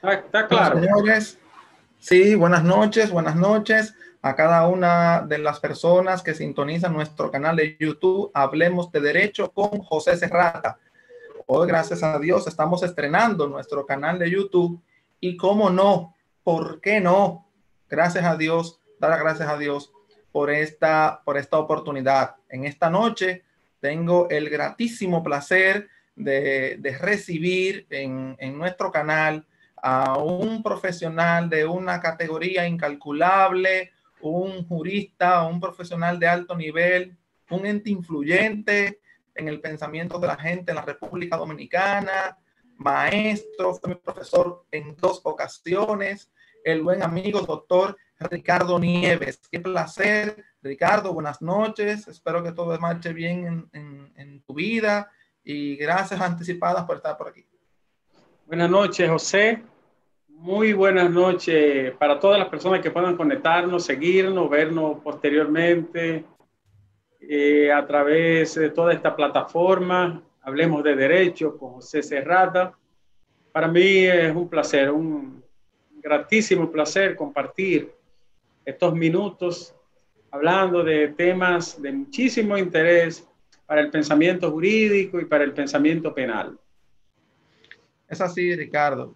Está Bueno, claro. señores, sí, buenas noches a cada una de las personas que sintonizan nuestro canal de YouTube. Hablemos de Derecho con José Serrata. Hoy, gracias a Dios, estamos estrenando nuestro canal de YouTube y cómo no, ¿por qué no? Gracias a Dios, dar gracias a Dios por esta oportunidad. En esta noche tengo el gratísimo placer de recibir en nuestro canal a un profesional de una categoría incalculable, un jurista, un profesional de alto nivel, un ente influyente en el pensamiento de la gente en la República Dominicana, maestro, fue mi profesor en 2 ocasiones, el buen amigo doctor Ricardo Nieves. Qué placer, Ricardo, buenas noches, espero que todo marche bien en tu vida y gracias anticipadas por estar por aquí. Buenas noches, José. Muy buenas noches para todas las personas que puedan conectarnos, seguirnos, vernos posteriormente a través de toda esta plataforma. Hablemos de Derecho con José Serrata. Para mí es un placer, un gratísimo placer compartir estos minutos hablando de temas de muchísimo interés para el pensamiento jurídico y para el pensamiento penal. Es así, Ricardo.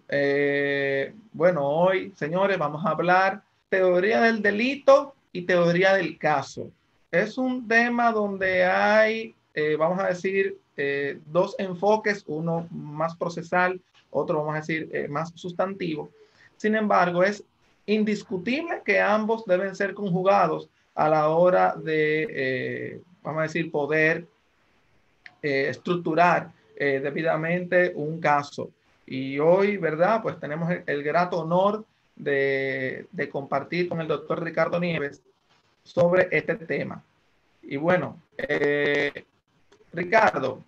Bueno, hoy, señores, vamos a hablar teoría del delito y teoría del caso. Es un tema donde hay, vamos a decir, 2 enfoques, uno más procesal, otro, vamos a decir, más sustantivo. Sin embargo, es indiscutible que ambos deben ser conjugados a la hora de, vamos a decir, poder estructurar debidamente un caso. Y hoy, ¿verdad? Pues tenemos el grato honor de compartir con el doctor Ricardo Nieves sobre este tema. Y bueno, Ricardo,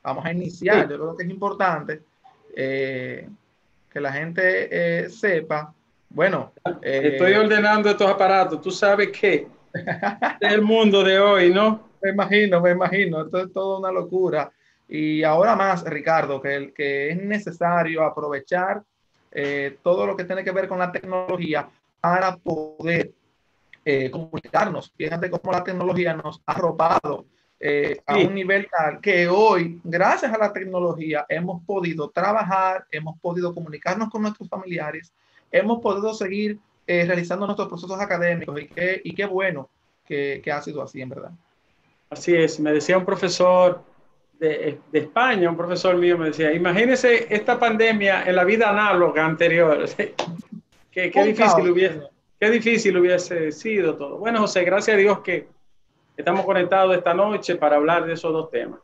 vamos a iniciar. Sí, Yo creo que es importante que la gente sepa, bueno, estoy ordenando estos aparatos. Tú sabes que es el mundo de hoy, ¿no? me imagino, esto es toda una locura. Y ahora más, Ricardo, que es necesario aprovechar todo lo que tiene que ver con la tecnología para poder comunicarnos. Fíjate cómo la tecnología nos ha arropado a un Sí, nivel tal que hoy, gracias a la tecnología, hemos podido trabajar, hemos podido comunicarnos con nuestros familiares, hemos podido seguir realizando nuestros procesos académicos y qué bueno que ha sido así, en verdad. así es. Me decía un profesor de España, un profesor mío me decía, imagínese esta pandemia en la vida análoga anterior. Qué Un difícil caos. hubiese, qué difícil hubiese sido todo. Bueno, José, gracias a Dios que estamos conectados esta noche para hablar de esos dos temas.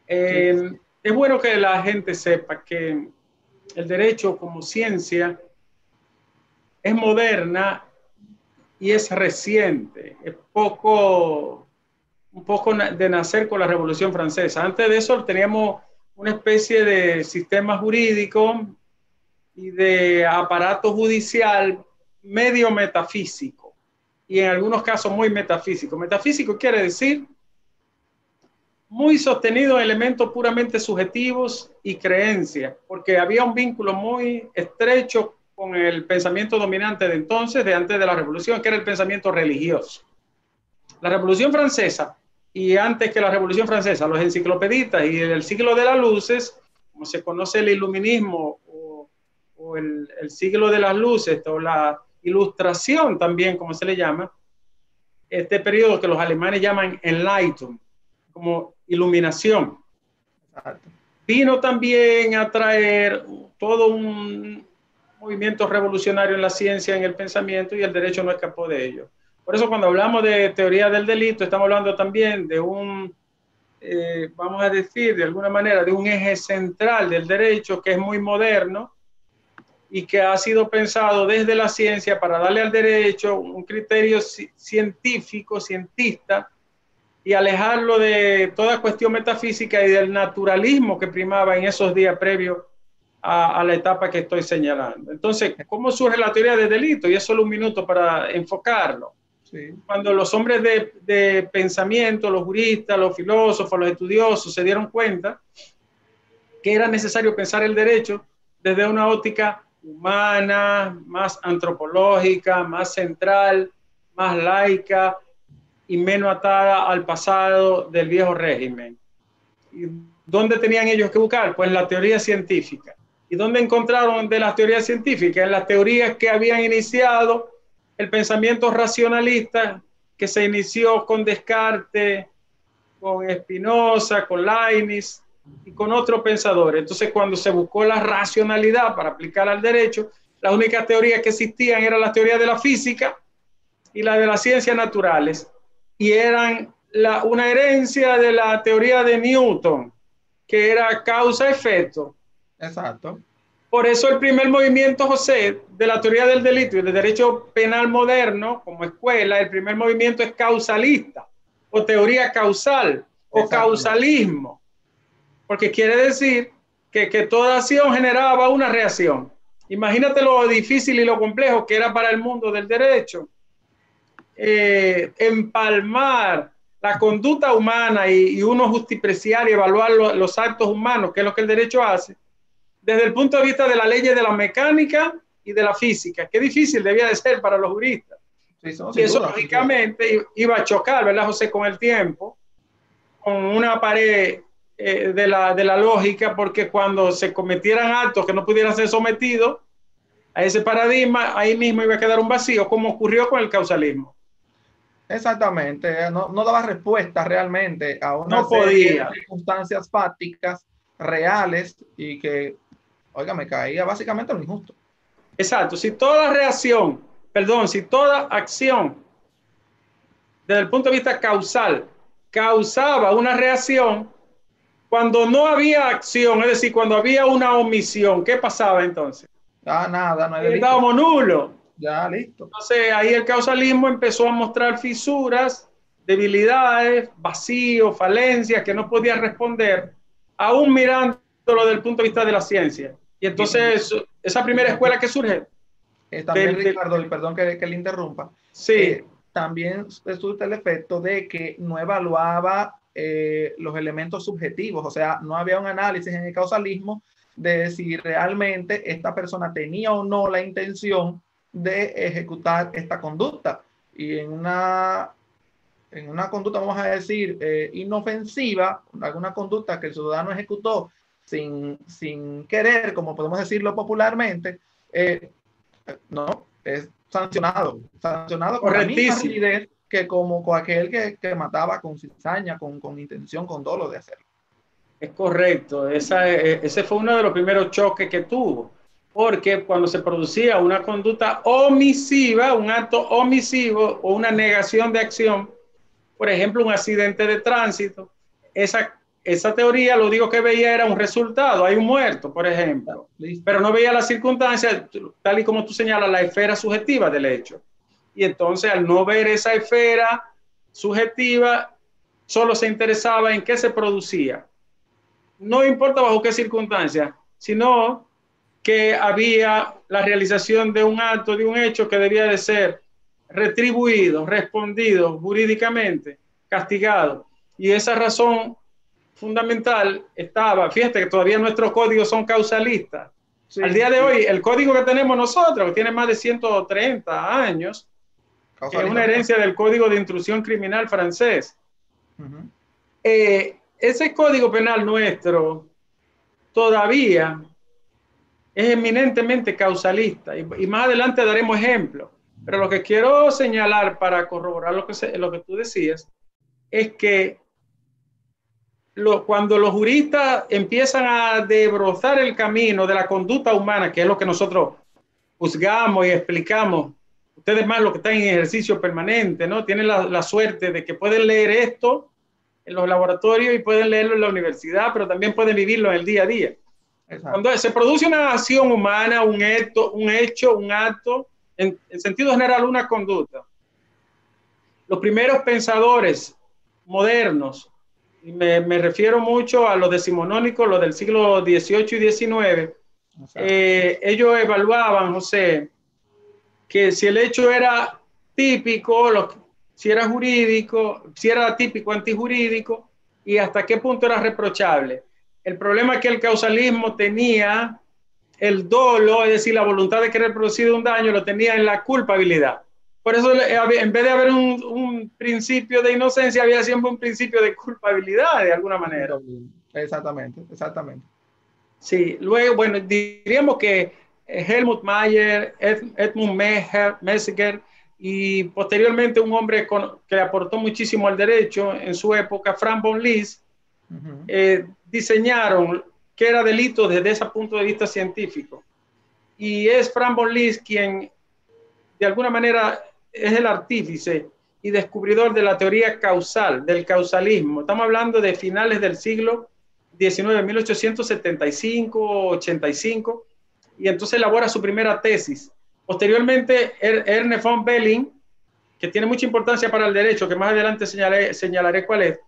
Sí, Es bueno que la gente sepa que el derecho como ciencia es moderna y es reciente, es un poco de nacer con la Revolución Francesa. Antes de eso teníamos una especie de sistema jurídico y de aparato judicial medio metafísico y en algunos casos muy metafísico. Metafísico quiere decir muy sostenido en elementos puramente subjetivos y creencias, porque había un vínculo muy estrecho con el pensamiento dominante de entonces, de antes de la Revolución, que era el pensamiento religioso. La Revolución Francesa y antes que la Revolución Francesa, los enciclopedistas y el siglo de las luces, como se conoce el iluminismo o el siglo de las luces o la ilustración también, como se le llama, este periodo que los alemanes llaman Enlightenment, como iluminación, exacto. vino también a traer todo un movimiento revolucionario en la ciencia, en el pensamiento, y el derecho no escapó de ello. Por eso cuando hablamos de teoría del delito, estamos hablando también de un, vamos a decir, de alguna manera, de un eje central del derecho que es muy moderno y que ha sido pensado desde la ciencia para darle al derecho un criterio científico, cientista, y alejarlo de toda cuestión metafísica y del naturalismo que primaba en esos días previos a la etapa que estoy señalando. Entonces, ¿cómo surge la teoría del delito? Y es solo un minuto para enfocarlo. Sí, Cuando los hombres de pensamiento, los juristas, los filósofos, los estudiosos se dieron cuenta que era necesario pensar el derecho desde una óptica humana, más antropológica, más central, más laica y menos atada al pasado del viejo régimen. ¿Y dónde tenían ellos que buscar? Pues la teoría científica. ¿Y dónde encontraron de las teorías científicas? En las teorías que habían iniciado el pensamiento racionalista, que se inició con Descartes, con Spinoza, con Leibniz y con otros pensadores. Entonces, cuando se buscó la racionalidad para aplicar al derecho, las únicas teorías que existían eran las teorías de la física y las de las ciencias naturales, y eran una herencia de la teoría de Newton, que era causa-efecto. Exacto. Por eso el primer movimiento, José, de la teoría del delito y del derecho penal moderno, como escuela, el primer movimiento es causalista, o teoría causal, o causalismo, porque quiere decir que toda acción generaba una reacción. Imagínate lo difícil y lo complejo que era para el mundo del derecho empalmar la conducta humana y uno justipreciar y evaluar los actos humanos, que es lo que el derecho hace, desde el punto de vista de la ley de la mecánica y de la física. Qué difícil debía de ser para los juristas. Sí, y eso duda, lógicamente iba a chocar, ¿verdad, José? Con el tiempo, con una pared de la lógica, porque cuando se cometieran actos que no pudieran ser sometidos a ese paradigma, ahí mismo iba a quedar un vacío, como ocurrió con el causalismo. Exactamente, no daba respuesta realmente a una serie de circunstancias fácticas reales y que, oiga, me caía básicamente lo injusto. Exacto, si toda acción desde el punto de vista causal causaba una reacción, cuando no había acción, es decir, cuando había una omisión, ¿qué pasaba entonces? Nada, no hay delito. Estábamos nulos. Ya, listo. Entonces ahí el causalismo empezó a mostrar fisuras, debilidades, vacíos, falencias que no podía responder, aún mirándolo desde el punto de vista de la ciencia. Y entonces esa primera escuela que surge. También, Ricardo, y perdón que le interrumpa. Sí. También surge el efecto de que no evaluaba los elementos subjetivos, o sea, no había un análisis en el causalismo de si realmente esta persona tenía o no la intención de ejecutar esta conducta. Y en una conducta, vamos a decir, inofensiva, alguna conducta que el ciudadano ejecutó sin querer, como podemos decirlo popularmente, no, es sancionado con la misma rigidez que como con aquel que mataba con cizaña, con intención, con dolo de hacerlo. Es correcto, ese fue uno de los primeros choques que tuvo, porque cuando se producía una conducta omisiva, un acto omisivo o una negación de acción, por ejemplo, un accidente de tránsito, esa teoría lo único que veía era un resultado, hay un muerto, por ejemplo, pero no veía las circunstancias, tal y como tú señalas, la esfera subjetiva del hecho. Y entonces, al no ver esa esfera subjetiva, solo se interesaba en qué se producía. No importa bajo qué circunstancias, sino que había la realización de un acto, de un hecho que debía de ser retribuido, respondido jurídicamente, castigado. Y esa razón fundamental estaba, fíjate que todavía nuestros códigos son causalistas. Sí, al día de hoy, el código que tenemos nosotros, que tiene más de 130 años, que es una herencia del Código de Instrucción Criminal francés. Ese código penal nuestro todavía es eminentemente causalista y más adelante daremos ejemplos. Pero lo que quiero señalar para corroborar lo que tú decías es que cuando los juristas empiezan a desbrozar el camino de la conducta humana, que es lo que nosotros juzgamos y explicamos, ustedes más los que están en ejercicio permanente, ¿no? Tienen la suerte de que pueden leer esto en los laboratorios y pueden leerlo en la universidad, pero también pueden vivirlo en el día a día. Exacto. Cuando se produce una acción humana, un hecho, un acto, en sentido general una conducta, los primeros pensadores modernos, y me refiero mucho a los decimonónicos, los del siglo XVIII y XIX, ellos evaluaban, José, que si el hecho era típico, si era jurídico, si era típico, antijurídico, y hasta qué punto era reprochable. El problema es que el causalismo tenía el dolo, es decir, la voluntad de querer producir un daño, lo tenía en la culpabilidad. Por eso, en vez de haber un principio de inocencia, había siempre un principio de culpabilidad, de alguna manera. Exactamente, exactamente. Sí, luego, bueno, diríamos que Helmut Mayer, Edmund Messinger y posteriormente un hombre que aportó muchísimo al derecho en su época, Frank von Liszt, diseñaron qué era delito desde ese punto de vista científico. Y es Frank von Liszt quien, de alguna manera, es el artífice y descubridor de la teoría causal, del causalismo. Estamos hablando de finales del siglo XIX, 1875, 85, y entonces elabora su primera tesis. Posteriormente, Ernest von Belling, que tiene mucha importancia para el derecho, que más adelante señalaré cuál es,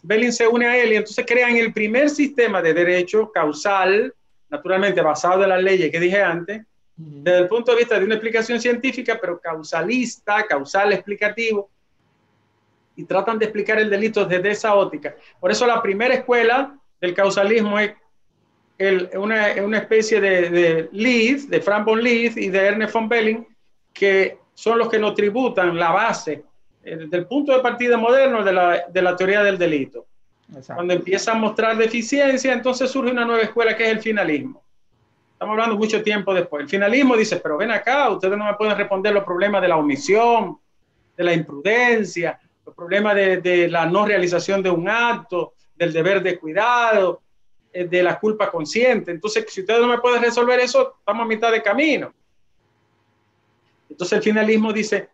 Belling se une a él y entonces crean el primer sistema de derecho causal, naturalmente basado en las leyes que dije antes, desde el punto de vista de una explicación científica, pero causalista, causal explicativo, y tratan de explicar el delito desde esa óptica. Por eso la primera escuela del causalismo es una especie de Liszt, de Frank von Liszt y de Ernest von Belling, que son los que nos tributan la base del punto de partida moderno de la teoría del delito. Exacto. Cuando empieza a mostrar deficiencia, entonces surge una nueva escuela que es el finalismo. Estamos hablando mucho tiempo después. El finalismo dice, pero ven acá, ustedes no me pueden responder los problemas de la omisión, de la imprudencia, los problemas de la no realización de un acto, del deber de cuidado, de la culpa consciente. Entonces, si ustedes no me pueden resolver eso, estamos a mitad de camino. Entonces el finalismo dice,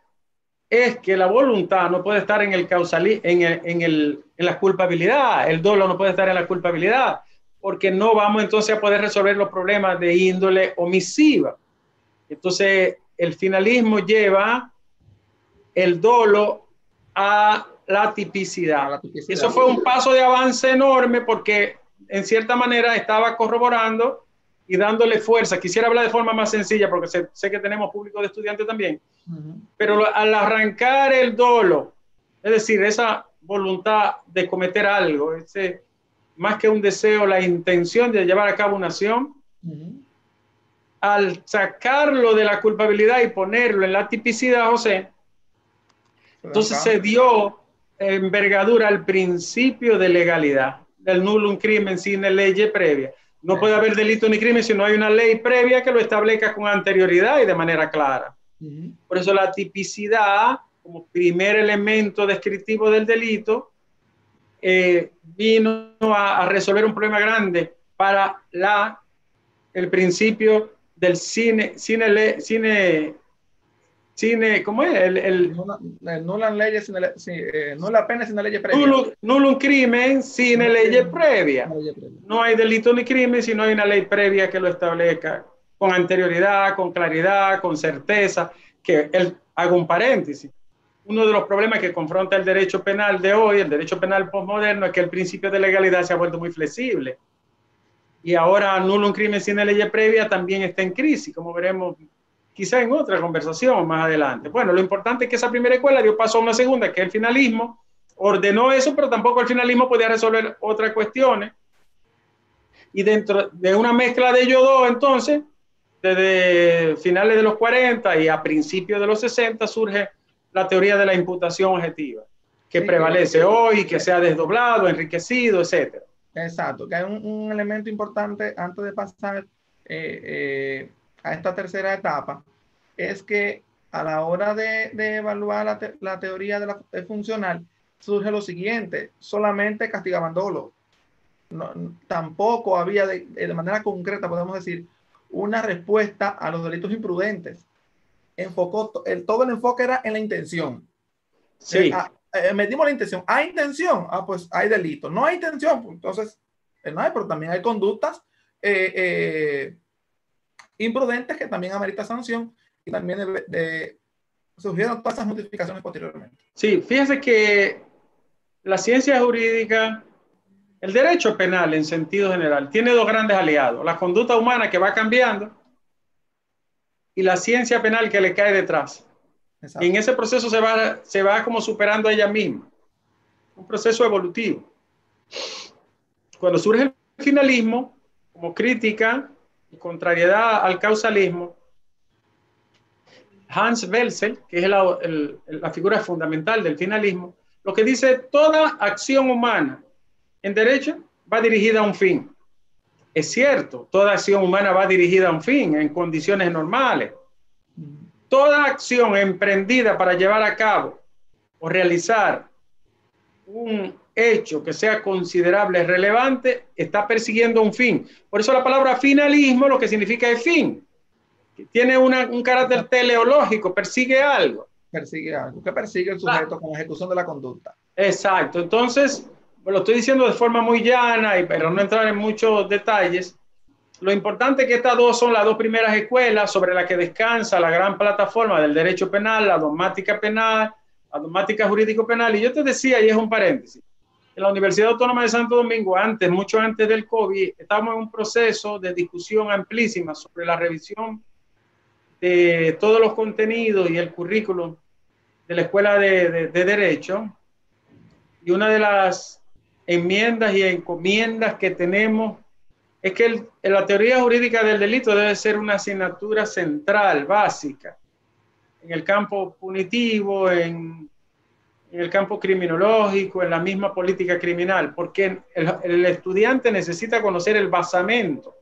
es que la voluntad no puede estar en el causalismo, en la culpabilidad, el dolo no puede estar en la culpabilidad, porque no vamos entonces a poder resolver los problemas de índole omisiva. Entonces el finalismo lleva el dolo a la tipicidad. Eso fue un paso de avance enorme porque en cierta manera estaba corroborando y dándole fuerza. Quisiera hablar de forma más sencilla porque sé que tenemos público de estudiantes también, pero al arrancar el dolo, es decir, esa voluntad de cometer algo, más que un deseo, la intención de llevar a cabo una acción, al sacarlo de la culpabilidad y ponerlo en la tipicidad, José, entonces se dio envergadura al principio de legalidad, del nullum crimen sine lege previa. No puede haber delito ni crimen si no hay una ley previa que lo establezca con anterioridad y de manera clara. Por eso la tipicidad, como primer elemento descriptivo del delito, vino a resolver un problema grande para el principio del ¿cómo es? Nula pena sin ley previa. Nullum crimen sin ley previa. No hay delito ni crimen si no hay una ley previa que lo establezca con anterioridad, con claridad, con certeza. Hago un paréntesis. Uno de los problemas que confronta el derecho penal de hoy, el derecho penal postmoderno, es que el principio de legalidad se ha vuelto muy flexible. Y ahora nullum crimen sin ley previa también está en crisis, como veremos quizá en otra conversación más adelante. Bueno, lo importante es que esa primera escuela dio paso a una segunda, que es el finalismo, ordenó eso, pero tampoco el finalismo podía resolver otras cuestiones. Y dentro de una mezcla de ellos dos, entonces, desde finales de los 40 y a principios de los 60, surge la teoría de la imputación objetiva, que prevalece hoy, que se ha desdoblado, enriquecido, etcétera. Exacto, que hay un elemento importante antes de pasar a esta tercera etapa, es que a la hora de evaluar la teoría de funcional, surge lo siguiente: solamente castigaban dolo. Tampoco había de manera concreta, podemos decir, una respuesta a los delitos imprudentes. Todo el enfoque era en la intención. Sí. Medimos la intención. ¿Hay intención? Pues hay delito. No hay intención, pues, entonces no hay, pero también hay conductas imprudentes que también amerita sanción, y también surgieron todas esas modificaciones posteriormente. Sí, fíjense que la ciencia jurídica, el derecho penal en sentido general, tiene dos grandes aliados: la conducta humana, que va cambiando, y la ciencia penal, que le cae detrás. Exacto. Y en ese proceso se va como superando a ella misma, un proceso evolutivo. Cuando surge el finalismo como crítica y contrariedad al causalismo, Hans Welsel, que es la figura fundamental del finalismo, lo que dice: toda acción humana en derecho va dirigida a un fin. Es cierto, toda acción humana va dirigida a un fin en condiciones normales. Toda acción emprendida para llevar a cabo o realizar un hecho que sea considerable, relevante, está persiguiendo un fin. Por eso la palabra finalismo lo que significa es fin. Tiene un carácter teleológico, persigue algo. Persigue algo, que persigue el sujeto con la ejecución de la conducta. Exacto. Entonces, lo estoy diciendo de forma muy llana, pero no entrar en muchos detalles. Lo importante es que estas dos son las dos primeras escuelas sobre las que descansa la gran plataforma del derecho penal, la dogmática penal, la dogmática jurídico penal. Y yo te decía, y es un paréntesis, en la Universidad Autónoma de Santo Domingo, mucho antes del COVID, estábamos en un proceso de discusión amplísima sobre la revisión de todos los contenidos y el currículum de la Escuela de Derecho. Y una de las enmiendas y encomiendas que tenemos es que la teoría jurídica del delito debe ser una asignatura central, básica, en el campo punitivo, en el campo criminológico, en la misma política criminal, porque el estudiante necesita conocer el basamento,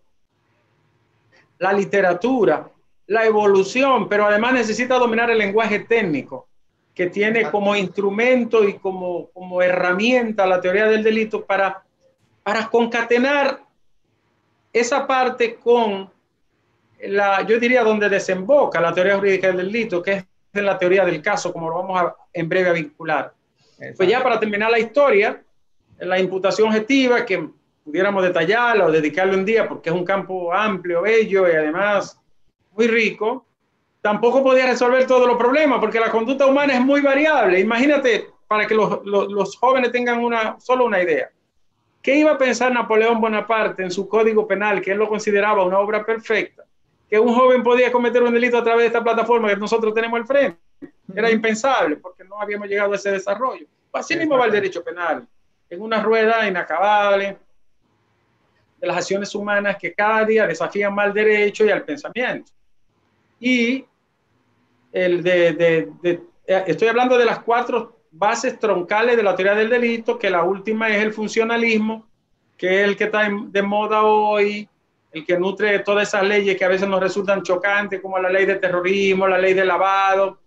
la literatura, la evolución, pero además necesita dominar el lenguaje técnico, que tiene como instrumento y como herramienta la teoría del delito para concatenar esa parte con yo diría, donde desemboca la teoría jurídica del delito, que es en la teoría del caso, como lo vamos en breve a vincular. Exacto. Pues ya para terminar la historia, la imputación objetiva, que pudiéramos detallarla o dedicarle un día, porque es un campo amplio, bello y además muy rico, tampoco podía resolver todos los problemas, porque la conducta humana es muy variable. Imagínate, para que los jóvenes tengan solo una idea. ¿Qué iba a pensar Napoleón Bonaparte en su código penal, que él lo consideraba una obra perfecta? Que un joven podía cometer un delito a través de esta plataforma que nosotros tenemos al frente. Era impensable, porque no habíamos llegado a ese desarrollo. Así mismo va el derecho penal, en una rueda inacabable de las acciones humanas que cada día desafían más al derecho y al pensamiento. Y estoy hablando de las 4 bases troncales de la teoría del delito, que la última es el funcionalismo, que es el que está de moda hoy, el que nutre todas esas leyes que a veces nos resultan chocantes, como la ley de terrorismo, la ley de lavado,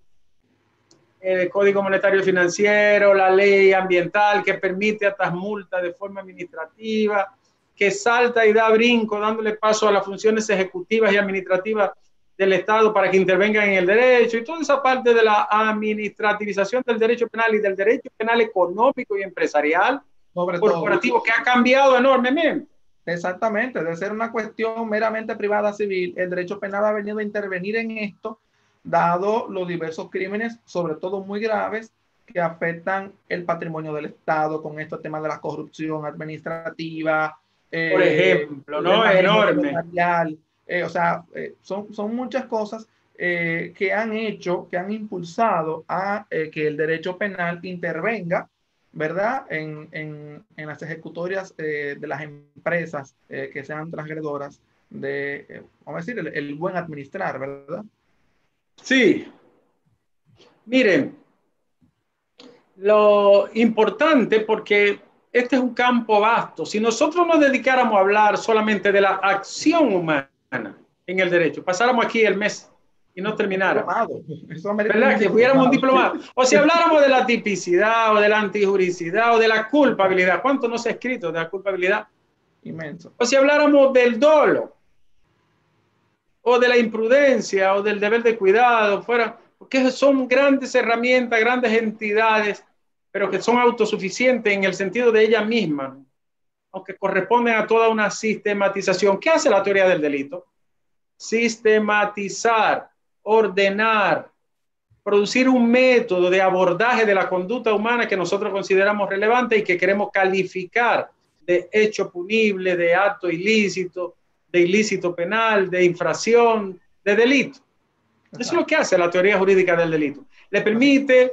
el Código Monetario Financiero, la ley ambiental que permite estas multas de forma administrativa, que salta y da brinco, dándole paso a las funciones ejecutivas y administrativas del Estado para que intervengan en el derecho, y toda esa parte de la administrativización del derecho penal y del derecho penal económico y empresarial, corporativo, que ha cambiado enormemente. Exactamente, de ser una cuestión meramente privada civil, el derecho penal ha venido a intervenir en esto, dado los diversos crímenes, sobre todo muy graves, que afectan el patrimonio del Estado, con estos temas de la corrupción administrativa. Por ejemplo, ¿no? Enorme. Son muchas cosas que han hecho, que han impulsado a que el derecho penal intervenga, ¿verdad? En las ejecutorias de las empresas que sean transgredoras de, vamos a decir, el buen administrar, ¿verdad? Sí. Miren, lo importante, porque este es un campo vasto, si nosotros nos dedicáramos a hablar solamente de la acción humana en el derecho, pasáramos aquí el mes y no termináramos. ¿Verdad? Que fuéramos un diplomado. O si habláramos de la tipicidad o de la antijuricidad o de la culpabilidad. ¿Cuánto no se ha escrito de la culpabilidad? Inmenso. O si habláramos del dolo o de la imprudencia o del deber de cuidado, porque son grandes herramientas, grandes entidades, pero que son autosuficientes en el sentido de ellas mismas, aunque corresponden a toda una sistematización. ¿Qué hace la teoría del delito? Sistematizar, ordenar, producir un método de abordaje de la conducta humana que nosotros consideramos relevante y que queremos calificar de hecho punible, de acto ilícito, de ilícito penal, de infracción, de delito. Eso es lo que hace la teoría jurídica del delito. Le permite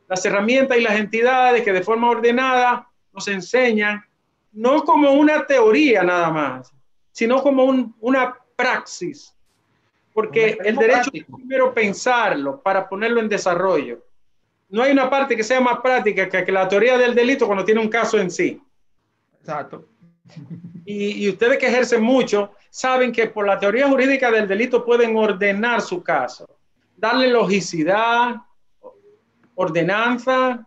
las herramientas y las entidades que de forma ordenada nos enseñan, no como una teoría nada más, sino como una praxis, porque el derecho es primero pensarlo para ponerlo en desarrollo. No hay una parte que sea más práctica que la teoría del delito cuando tiene un caso en sí. Exacto. Y ustedes que ejercen mucho saben que por la teoría jurídica del delito pueden ordenar su caso, darle logicidad, ordenanza,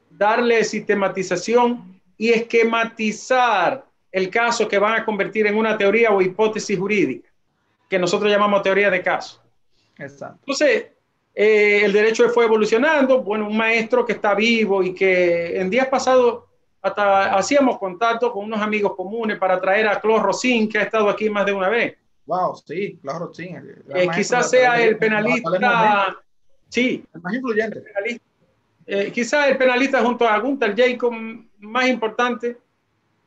darle sistematización y esquematizar el caso que van a convertir en una teoría o hipótesis jurídica, que nosotros llamamos teoría de caso. Exacto. Entonces, el derecho fue evolucionando. Bueno, un maestro que está vivo y que en días pasados hasta hacíamos contacto con unos amigos comunes para traer a Claude Rossin, que ha estado aquí más de una vez. Wow, sí, Claude Rossin. Quizás sea el penalista, sí, el más influyente. Quizás el penalista junto a Gunther Jacob más importante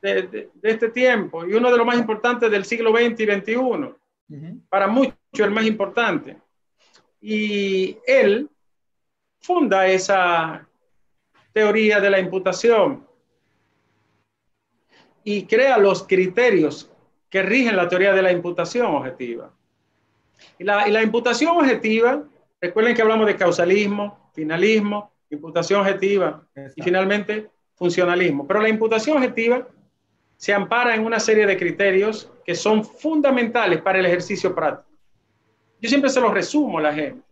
de este tiempo y uno de los más importantes del siglo XX y XXI. Para muchos el más importante. Y él funda esa teoría de la imputación y crea los criterios que rigen la teoría de la imputación objetiva. Y la imputación objetiva, recuerden que hablamos de causalismo, finalismo, imputación objetiva y finalmente funcionalismo. Pero la imputación objetiva se ampara en una serie de criterios que son fundamentales para el ejercicio práctico. Yo siempre se los resumo a la gente.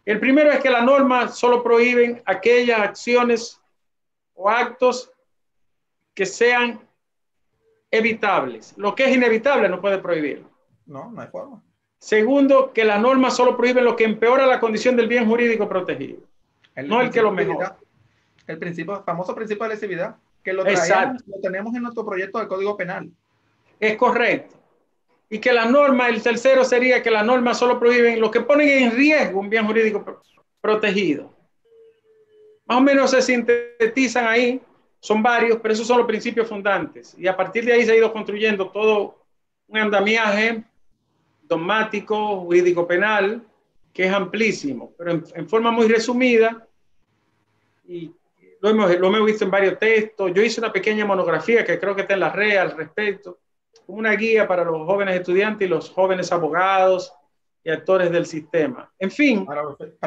El primero es que las normas solo prohíben aquellas acciones o actos que sean evitables. Lo que es inevitable no puede prohibirlo. No, no hay forma. Segundo, que las normas solo prohíben lo que empeora la condición del bien jurídico protegido, no el que lo mejora. El famoso principio de lesividad, que lo tenemos en nuestro proyecto del Código Penal. Es correcto. Y que la norma, el tercero sería que las normas solo prohíben lo que ponen en riesgo un bien jurídico protegido. Más o menos se sintetizan ahí, son varios, pero esos son los principios fundantes. Y a partir de ahí se ha ido construyendo todo un andamiaje dogmático, jurídico penal, que es amplísimo, pero en forma muy resumida, y lo hemos visto en varios textos. Yo hice una pequeña monografía que creo que está en la red al respecto, como una guía para los jóvenes estudiantes y los jóvenes abogados y actores del sistema. En fin. Para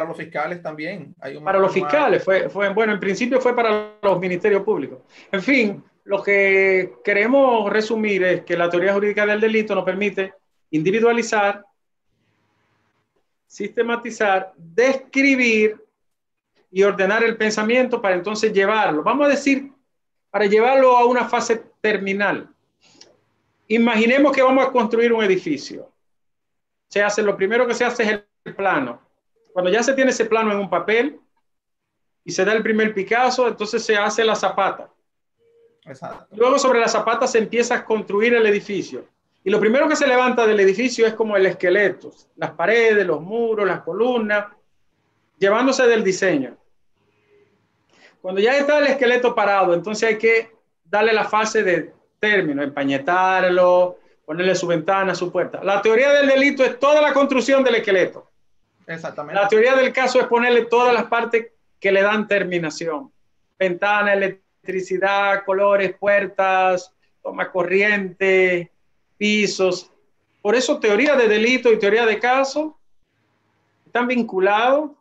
los fiscales también. Para los fiscales, bueno, en principio fue para los ministerios públicos. En fin, lo que queremos resumir es que la teoría jurídica del delito nos permite individualizar, sistematizar, describir y ordenar el pensamiento para entonces llevarlo. Vamos a decir, para llevarlo a una fase terminal. Imaginemos que vamos a construir un edificio. Lo primero que se hace es el plano. Cuando ya se tiene ese plano en un papel y se da el primer picazo, entonces se hace la zapata. Exacto. Luego sobre la zapata se empieza a construir el edificio. Y lo primero que se levanta del edificio es como el esqueleto, las paredes, los muros, las columnas, llevándose del diseño. Cuando ya está el esqueleto parado, entonces hay que darle la fase de término, empañetarlo, ponerle su ventana, su puerta. La teoría del delito es toda la construcción del esqueleto. Exactamente. La teoría del caso es ponerle todas las partes que le dan terminación. Ventana, electricidad, colores, puertas, toma corriente, pisos. Por eso teoría de delito y teoría de caso están vinculados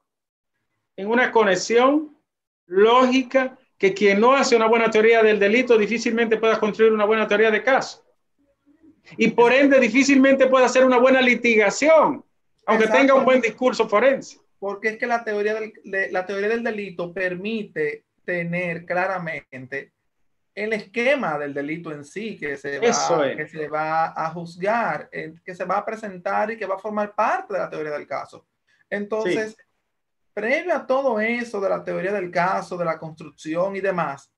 en una conexión lógica que quien no hace una buena teoría del delito difícilmente pueda construir una buena teoría de caso. Y por ende difícilmente puede hacer una buena litigación, aunque tenga un buen discurso forense. Porque es que la teoría del delito permite tener claramente el esquema del delito en sí, que se va a juzgar, que se va a presentar y que va a formar parte de la teoría del caso. Entonces, previo a todo eso de la teoría del caso, de la construcción y demás,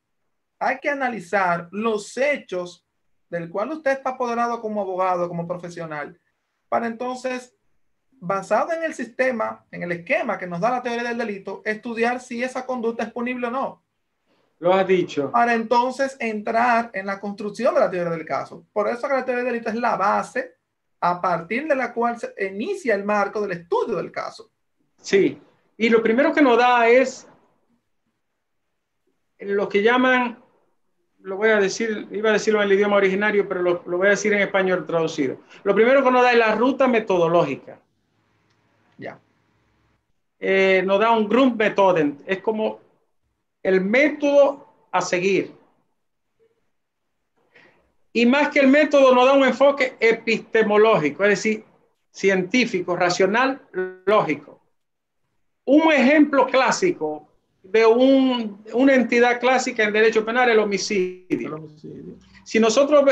hay que analizar los hechos del cual usted está apoderado como abogado, como profesional, para entonces, basado en el sistema, en el esquema que nos da la teoría del delito, estudiar si esa conducta es punible o no. Lo has dicho. Para entonces entrar en la construcción de la teoría del caso. Por eso que la teoría del delito es la base a partir de la cual se inicia el marco del estudio del caso. Sí, y lo primero que nos da es lo que llaman lo voy a decir, iba a decirlo en el idioma originario, pero lo voy a decir en español traducido. Lo primero que nos da es la ruta metodológica. Ya. Nos da un Grundmethoden, es como el método a seguir. Y más que el método, nos da un enfoque epistemológico, es decir, científico, racional, lógico. Un ejemplo clásico de una entidad clásica en derecho penal es el homicidio. Si nosotros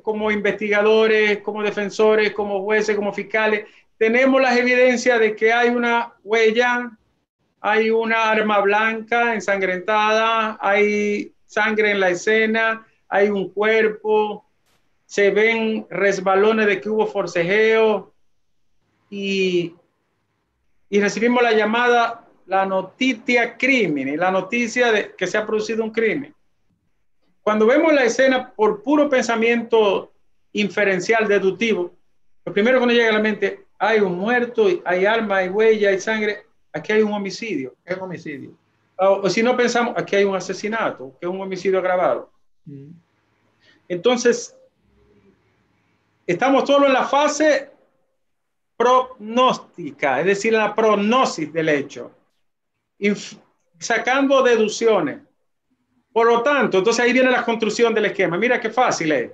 como investigadores, como defensores, como jueces, como fiscales, tenemos las evidencias de que hay una huella, hay una arma blanca ensangrentada, hay sangre en la escena, hay un cuerpo, se ven resbalones de que hubo forcejeo y recibimos la llamada, la noticia crimine, la noticia de que se ha producido un crimen. Cuando vemos la escena por puro pensamiento inferencial, deductivo, lo primero que nos llega a la mente, hay un muerto, hay arma, hay huella, hay sangre, aquí hay un homicidio. Es un homicidio. O si no pensamos, aquí hay un asesinato, que es un homicidio agravado. Entonces, estamos solo en la fase prognóstica, es decir, la prognosis del hecho, sacando deducciones. Por lo tanto, entonces ahí viene la construcción del esquema. Mira qué fácil es.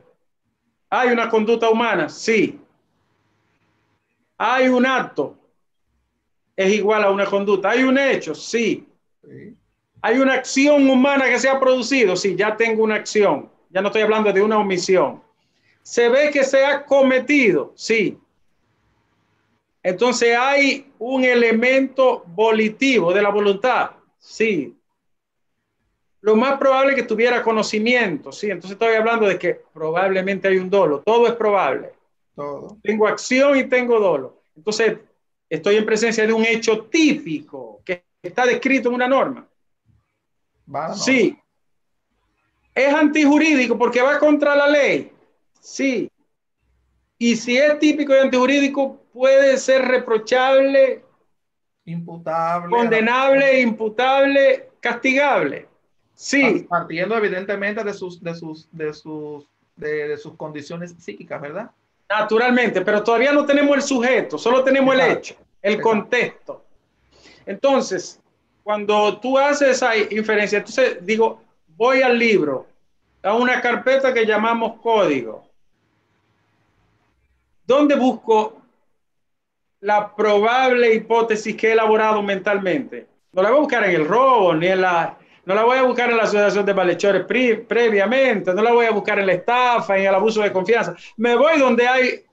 ¿Hay una conducta humana? Sí. ¿Hay un acto? Es igual a una conducta. ¿Hay un hecho? Sí. Sí. ¿Hay una acción humana que se ha producido? Sí, ya tengo una acción. Ya no estoy hablando de una omisión. ¿Se ve que se ha cometido? Sí. Entonces hay un elemento volitivo de la voluntad. Sí. Lo más probable es que tuviera conocimiento. Sí. Entonces estoy hablando de que probablemente hay un dolo. Todo es probable. Todo. Tengo acción y tengo dolo. Entonces estoy en presencia de un hecho típico que está descrito en una norma. Sí. ¿Es antijurídico porque va contra la ley? Sí. Y si es típico y antijurídico, puede ser reprochable, imputable, condenable, imputable, castigable. Sí. Partiendo evidentemente de sus condiciones psíquicas, ¿verdad? Naturalmente, pero todavía no tenemos el sujeto, solo tenemos Exacto. el hecho, el contexto. Entonces, cuando tú haces esa inferencia, entonces digo, voy al libro, a una carpeta que llamamos código. ¿Dónde busco la probable hipótesis que he elaborado mentalmente? No la voy a buscar en el robo, ni en no la voy a buscar en la asociación de malhechores previamente, no la voy a buscar en la estafa, en el abuso de confianza. Me voy donde hay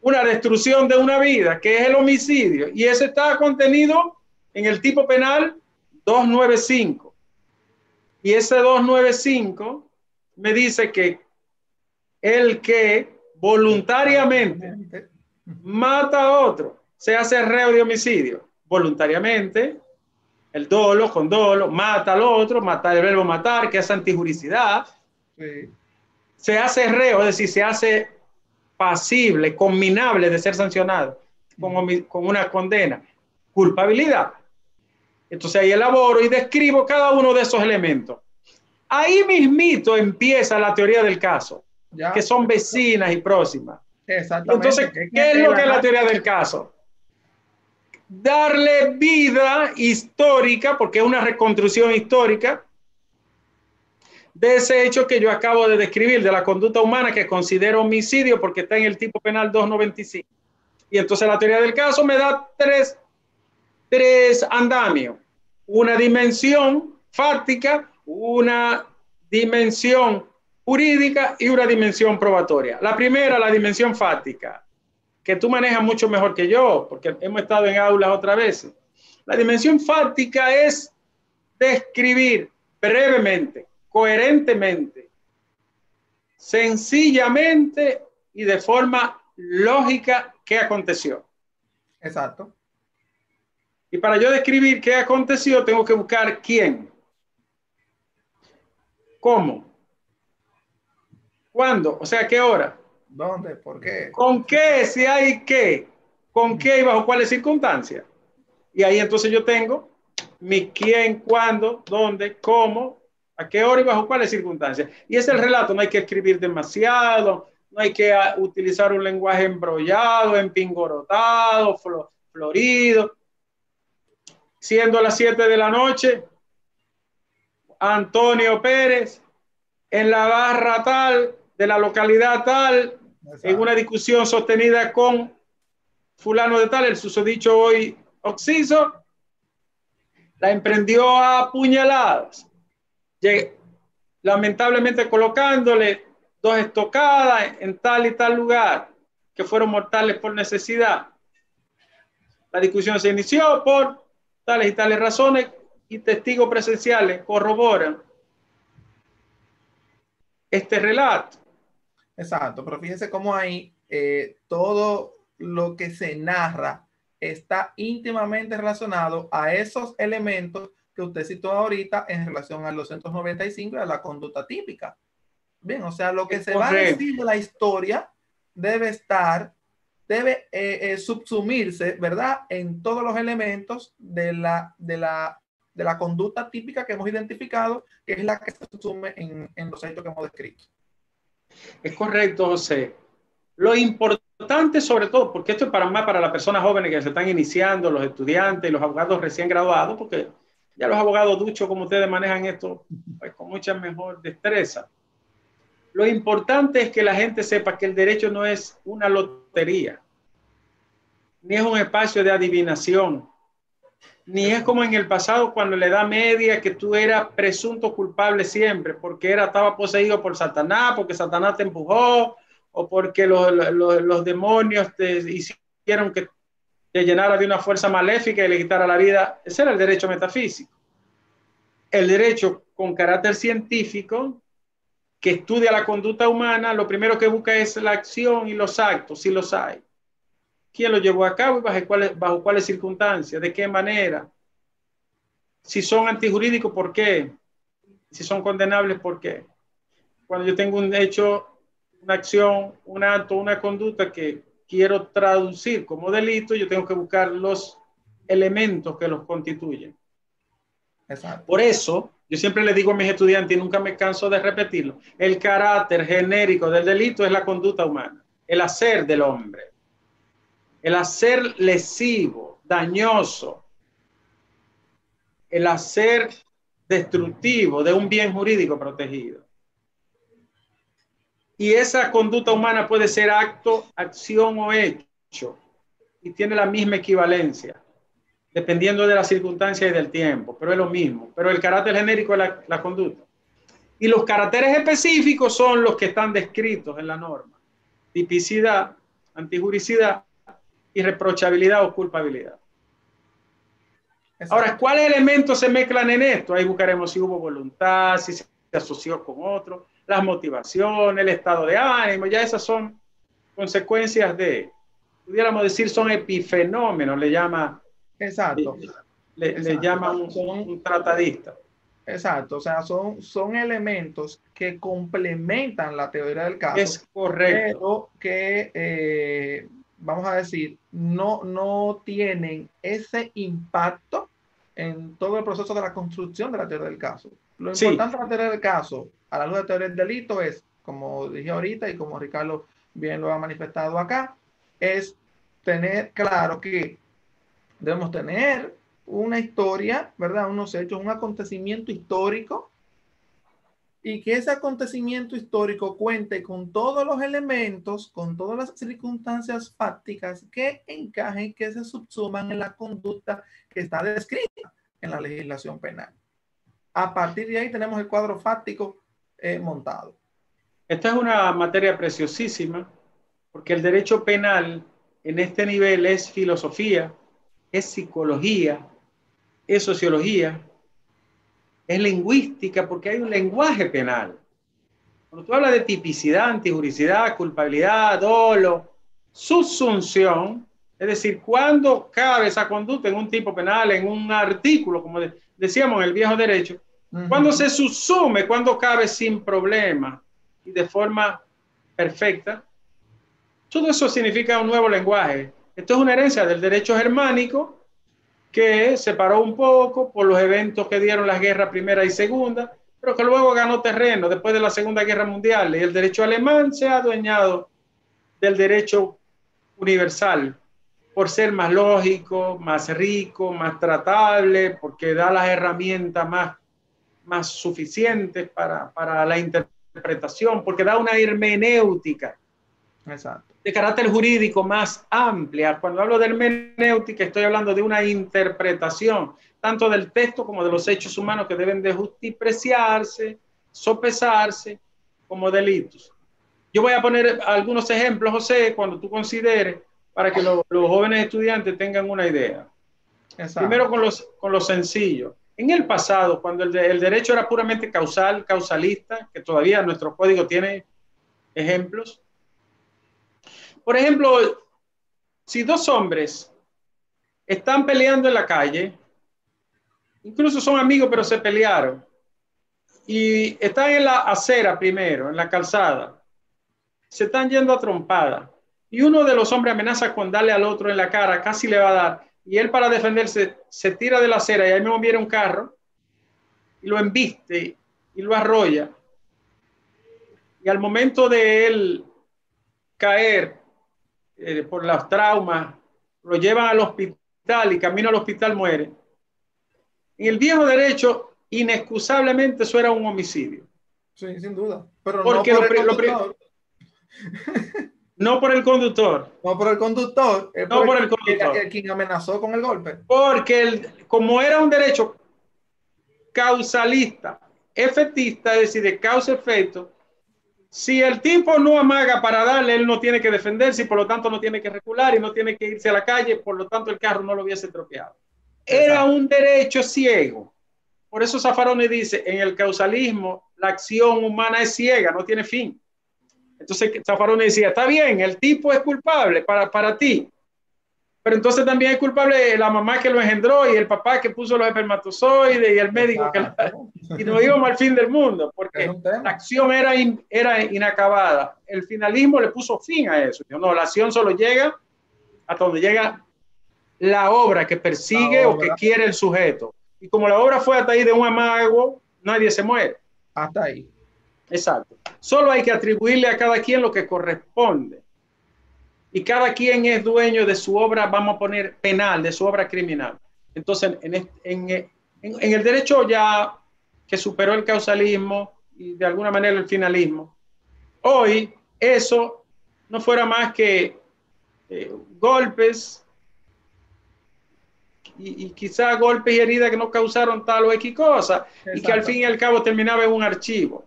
una destrucción de una vida, que es el homicidio, y ese está contenido en el tipo penal 295. Y ese 295 me dice que el que voluntariamente mata a otro se hace reo de homicidio. Voluntariamente, el dolo, con dolo, mata al otro, matar el verbo matar, que es antijuricidad. Sí. Se hace reo, es decir, se hace pasible, conminable de ser sancionado con una condena. Culpabilidad. Entonces ahí elaboro y describo cada uno de esos elementos. Ahí mismito empieza la teoría del caso, ya, que son vecinas y próximas. Exactamente. Entonces, ¿qué es lo que es la teoría del caso? Darle vida histórica, porque es una reconstrucción histórica de ese hecho que yo acabo de describir, de la conducta humana que considero homicidio porque está en el tipo penal 295. Y entonces la teoría del caso me da tres andamios. Una dimensión fáctica, una dimensión jurídica y una dimensión probatoria. La primera, la dimensión fáctica, que tú manejas mucho mejor que yo, porque hemos estado en aulas otra vez. La dimensión fática es describir brevemente, coherentemente, sencillamente y de forma lógica qué aconteció. Exacto. Y para yo describir qué aconteció, tengo que buscar quién, cómo, cuándo, o sea, qué hora, dónde, por qué, con qué, si hay qué, con qué y bajo cuáles circunstancias. Y ahí entonces yo tengo mi quién, cuándo, dónde, cómo, ¿A qué hora y bajo cuáles circunstancias? Y es el relato, no hay que escribir demasiado, no hay que utilizar un lenguaje embrollado, empingorotado, florido. Siendo las 7 de la noche, Antonio Pérez, en la barra tal, de la localidad tal, en una discusión sostenida con fulano de tal, el susodicho hoy Oxiso, la emprendió a puñaladas, lamentablemente colocándole 2 estocadas en tal y tal lugar, que fueron mortales por necesidad. La discusión se inició por tales y tales razones y testigos presenciales corroboran este relato. Exacto, pero fíjense cómo ahí todo lo que se narra está íntimamente relacionado a esos elementos que usted citó ahorita en relación al 295 y a la conducta típica. Bien, o sea, lo que se va a decir de la historia debe subsumirse, ¿verdad? En todos los elementos de la conducta típica que hemos identificado, que es la que se subsume en los hechos que hemos descrito. Es correcto, José. Lo importante sobre todo, porque esto es para las personas jóvenes que se están iniciando, los estudiantes, los abogados recién graduados, porque ya los abogados duchos como ustedes manejan esto pues, con mucha mejor destreza. Lo importante es que la gente sepa que el derecho no es una lotería, ni es un espacio de adivinación, ni es como en el pasado cuando le da media que tú eras presunto culpable siempre, porque estaba poseído por Satanás, porque Satanás te empujó, o porque los demonios te hicieron que te llenara de una fuerza maléfica y le quitara la vida. Ese era el derecho metafísico. El derecho con carácter científico, que estudia la conducta humana, lo primero que busca es la acción y los actos, si los hay. ¿Quién lo llevó a cabo y bajo cuáles circunstancias? ¿De qué manera? Si son antijurídicos, ¿por qué? Si son condenables, ¿por qué? Cuando yo tengo un hecho, una acción, un acto, una conducta que quiero traducir como delito, yo tengo que buscar los elementos que los constituyen. Exacto. Por eso, yo siempre le digo a mis estudiantes, y nunca me canso de repetirlo, el carácter genérico del delito es la conducta humana, el hacer del hombre, el hacer lesivo, dañoso, el hacer destructivo de un bien jurídico protegido. Y esa conducta humana puede ser acto, acción o hecho, y tiene la misma equivalencia, dependiendo de las circunstancias y del tiempo, pero es lo mismo. Pero el carácter genérico es la conducta. Y los caracteres específicos son los que están descritos en la norma: tipicidad, antijuricidad, irreprochabilidad o culpabilidad. Exacto. Ahora, ¿cuáles elementos se mezclan en esto? Ahí buscaremos si hubo voluntad, si se asoció con otro, las motivaciones, el estado de ánimo. Ya esas son consecuencias de, pudiéramos decir, son epifenómenos, le llama. Exacto. Le llama un tratadista. Exacto, o sea, son elementos que complementan la teoría del caso. Es correcto. Pero que, vamos a decir, no tienen ese impacto en todo el proceso de la construcción de la teoría del caso. Lo importante de la teoría del caso, a la luz de la teoría del delito, es, como dije ahorita y como Ricardo bien lo ha manifestado acá, es tener claro que debemos tener una historia, ¿verdad? Unos hechos, un acontecimiento histórico, y que ese acontecimiento histórico cuente con todos los elementos, con todas las circunstancias fácticas que encajen, que se subsuman en la conducta que está descrita en la legislación penal. A partir de ahí tenemos el cuadro fáctico montado. Esta es una materia preciosísima, porque el derecho penal en este nivel es filosofía, es psicología, es sociología, es lingüística, porque hay un lenguaje penal. Cuando tú hablas de tipicidad, antijuricidad, culpabilidad, dolo, subsunción, es decir, cuando cabe esa conducta en un tipo penal, en un artículo, como decíamos en el viejo derecho, cuando se subsume, cuando cabe sin problema y de forma perfecta, todo eso significa un nuevo lenguaje. Esto es una herencia del derecho germánico, que se paró un poco por los eventos que dieron las guerras primera y segunda, pero que luego ganó terreno después de la Segunda Guerra Mundial, y el derecho alemán se ha adueñado del derecho universal por ser más lógico, más rico, más tratable, porque da las herramientas más suficientes para la interpretación, porque da una hermenéutica. Exacto. De carácter jurídico más amplia. Cuando hablo de hermenéutica, estoy hablando de una interpretación, tanto del texto como de los hechos humanos que deben de justipreciarse, sopesarse como delitos. Yo voy a poner algunos ejemplos, José, cuando tú consideres, para que los jóvenes estudiantes tengan una idea. Exacto. Primero con lo sencillo. En el pasado, cuando el derecho era puramente causal, causalista, que todavía nuestro código tiene ejemplos. Por ejemplo, si dos hombres están peleando en la calle, incluso son amigos pero se pelearon, y están en la acera primero, en la calzada, se están yendo a trompada, y uno de los hombres amenaza con darle al otro en la cara, casi le va a dar, y él para defenderse se tira de la acera y ahí mismo viene un carro y lo embiste y lo arrolla, y al momento de él caer por los traumas, lo llevan al hospital y camino al hospital muere. En el viejo derecho, inexcusablemente, eso era un homicidio. Sí, sin duda. Pero Porque no por el conductor. No por el conductor. No por el conductor. Es No por por el conductor. quien amenazó con el golpe. Porque como era un derecho causalista, efectista, es decir, de causa-efecto, si el tipo no amaga para darle, él no tiene que defenderse y por lo tanto no tiene que recular y no tiene que irse a la calle, por lo tanto el carro no lo hubiese tropeado. Era un derecho ciego. Por eso Zaffaroni dice, en el causalismo, la acción humana es ciega, no tiene fin. Entonces Zaffaroni decía, está bien, el tipo es culpable para ti, pero entonces también es culpable la mamá que lo engendró y el papá que puso los espermatozoides y el médico y nos íbamos al fin del mundo, porque la acción era inacabada. El finalismo le puso fin a eso. No, la acción solo llega hasta donde llega la obra que persigue o que quiere el sujeto. Y como la obra fue hasta ahí de un amago, nadie se muere. Hasta ahí. Exacto. Solo hay que atribuirle a cada quien lo que corresponde. Y cada quien es dueño de su obra, vamos a poner penal, de su obra criminal. Entonces, en el derecho ya que superó el causalismo y de alguna manera el finalismo, hoy eso no fuera más que golpes y quizá golpes y heridas que no causaron tal o X cosa. Exacto. Y que al fin y al cabo terminaba en un archivo.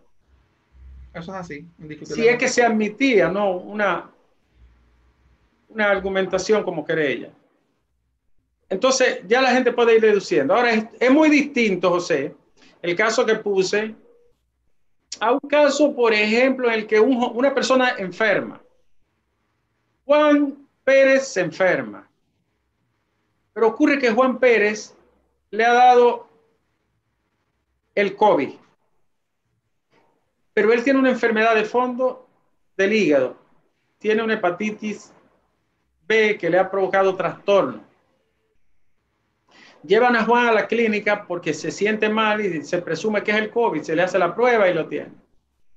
Eso es así. Si es que se admitía, ¿no? Una argumentación como querella. Entonces ya la gente puede ir deduciendo. Ahora es muy distinto, José, el caso que puse a un caso, por ejemplo, en el que una persona enferma. Juan Pérez se enferma. Pero ocurre que Juan Pérez le ha dado el COVID. Pero él tiene una enfermedad de fondo del hígado. Tiene una hepatitis B que le ha provocado trastorno. Llevan a Juan a la clínica porque se siente mal y se presume que es el COVID. Se le hace la prueba y lo tiene.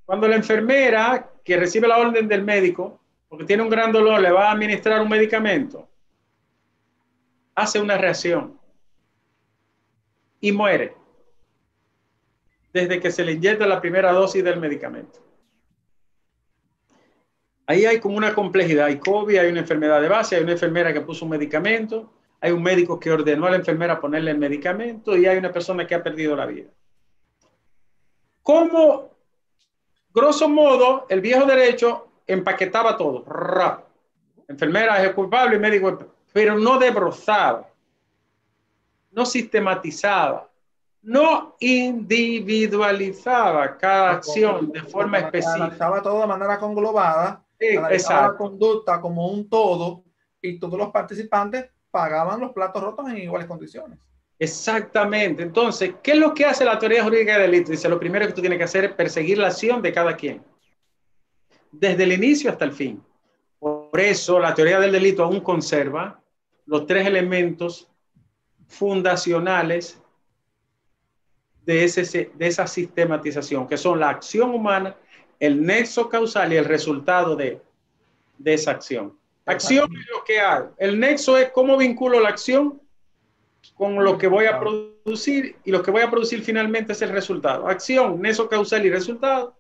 Cuando la enfermera, que recibe la orden del médico, porque tiene un gran dolor, le va a administrar un medicamento, hace una reacción y muere desde que se le inyecta la primera dosis del medicamento. Ahí hay como una complejidad. Hay COVID, hay una enfermedad de base, hay una enfermera que puso un medicamento, hay un médico que ordenó a la enfermera ponerle el medicamento y hay una persona que ha perdido la vida. ¿Cómo, grosso modo, el viejo derecho empaquetaba todo? ¡Rap! Enfermera es culpable y médico, pero no desbrozaba, no sistematizaba, no individualizaba cada acción de forma específica. Analizaba todo de manera conglobada, analizaba la conducta como un todo y todos los participantes pagaban los platos rotos en iguales condiciones. Exactamente. Entonces, ¿qué es lo que hace la teoría jurídica de delito? Dice, lo primero que tú tienes que hacer es perseguir la acción de cada quien, desde el inicio hasta el fin. Por eso, la teoría del delito aún conserva los tres elementos fundacionales de esa sistematización, que son la acción humana, el nexo causal y el resultado de esa acción. Acción es lo que hago. El nexo es cómo vinculo la acción con lo que voy a producir, y lo que voy a producir finalmente es el resultado. Acción, nexo causal y resultado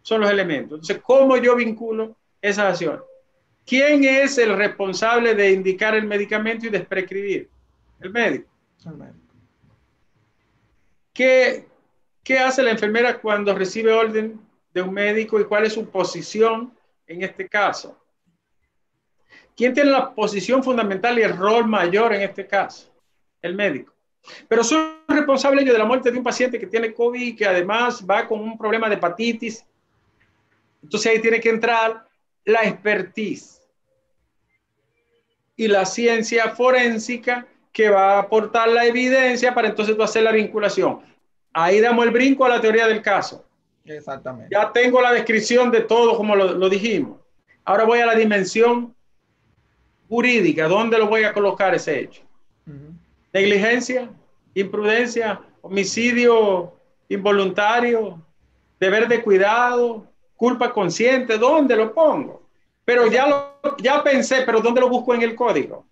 son los elementos. Entonces, ¿cómo yo vinculo esas acciones? ¿Quién es el responsable de indicar el medicamento y de prescribir? El médico. El médico. ¿Qué hace la enfermera cuando recibe orden de un médico y cuál es su posición en este caso? ¿Quién tiene la posición fundamental y el rol mayor en este caso? El médico. Pero soy responsable yo de la muerte de un paciente que tiene COVID y que además va con un problema de hepatitis. Entonces ahí tiene que entrar la expertise y la ciencia forénsica que va a aportar la evidencia para entonces tú hacer la vinculación. Ahí damos el brinco a la teoría del caso. Exactamente. Ya tengo la descripción de todo como lo dijimos. Ahora voy a la dimensión jurídica. ¿Dónde lo voy a colocar ese hecho? Negligencia, imprudencia, homicidio involuntario, deber de cuidado, culpa consciente. ¿Dónde lo pongo? Pero ya pensé, pero ¿dónde lo busco en el código?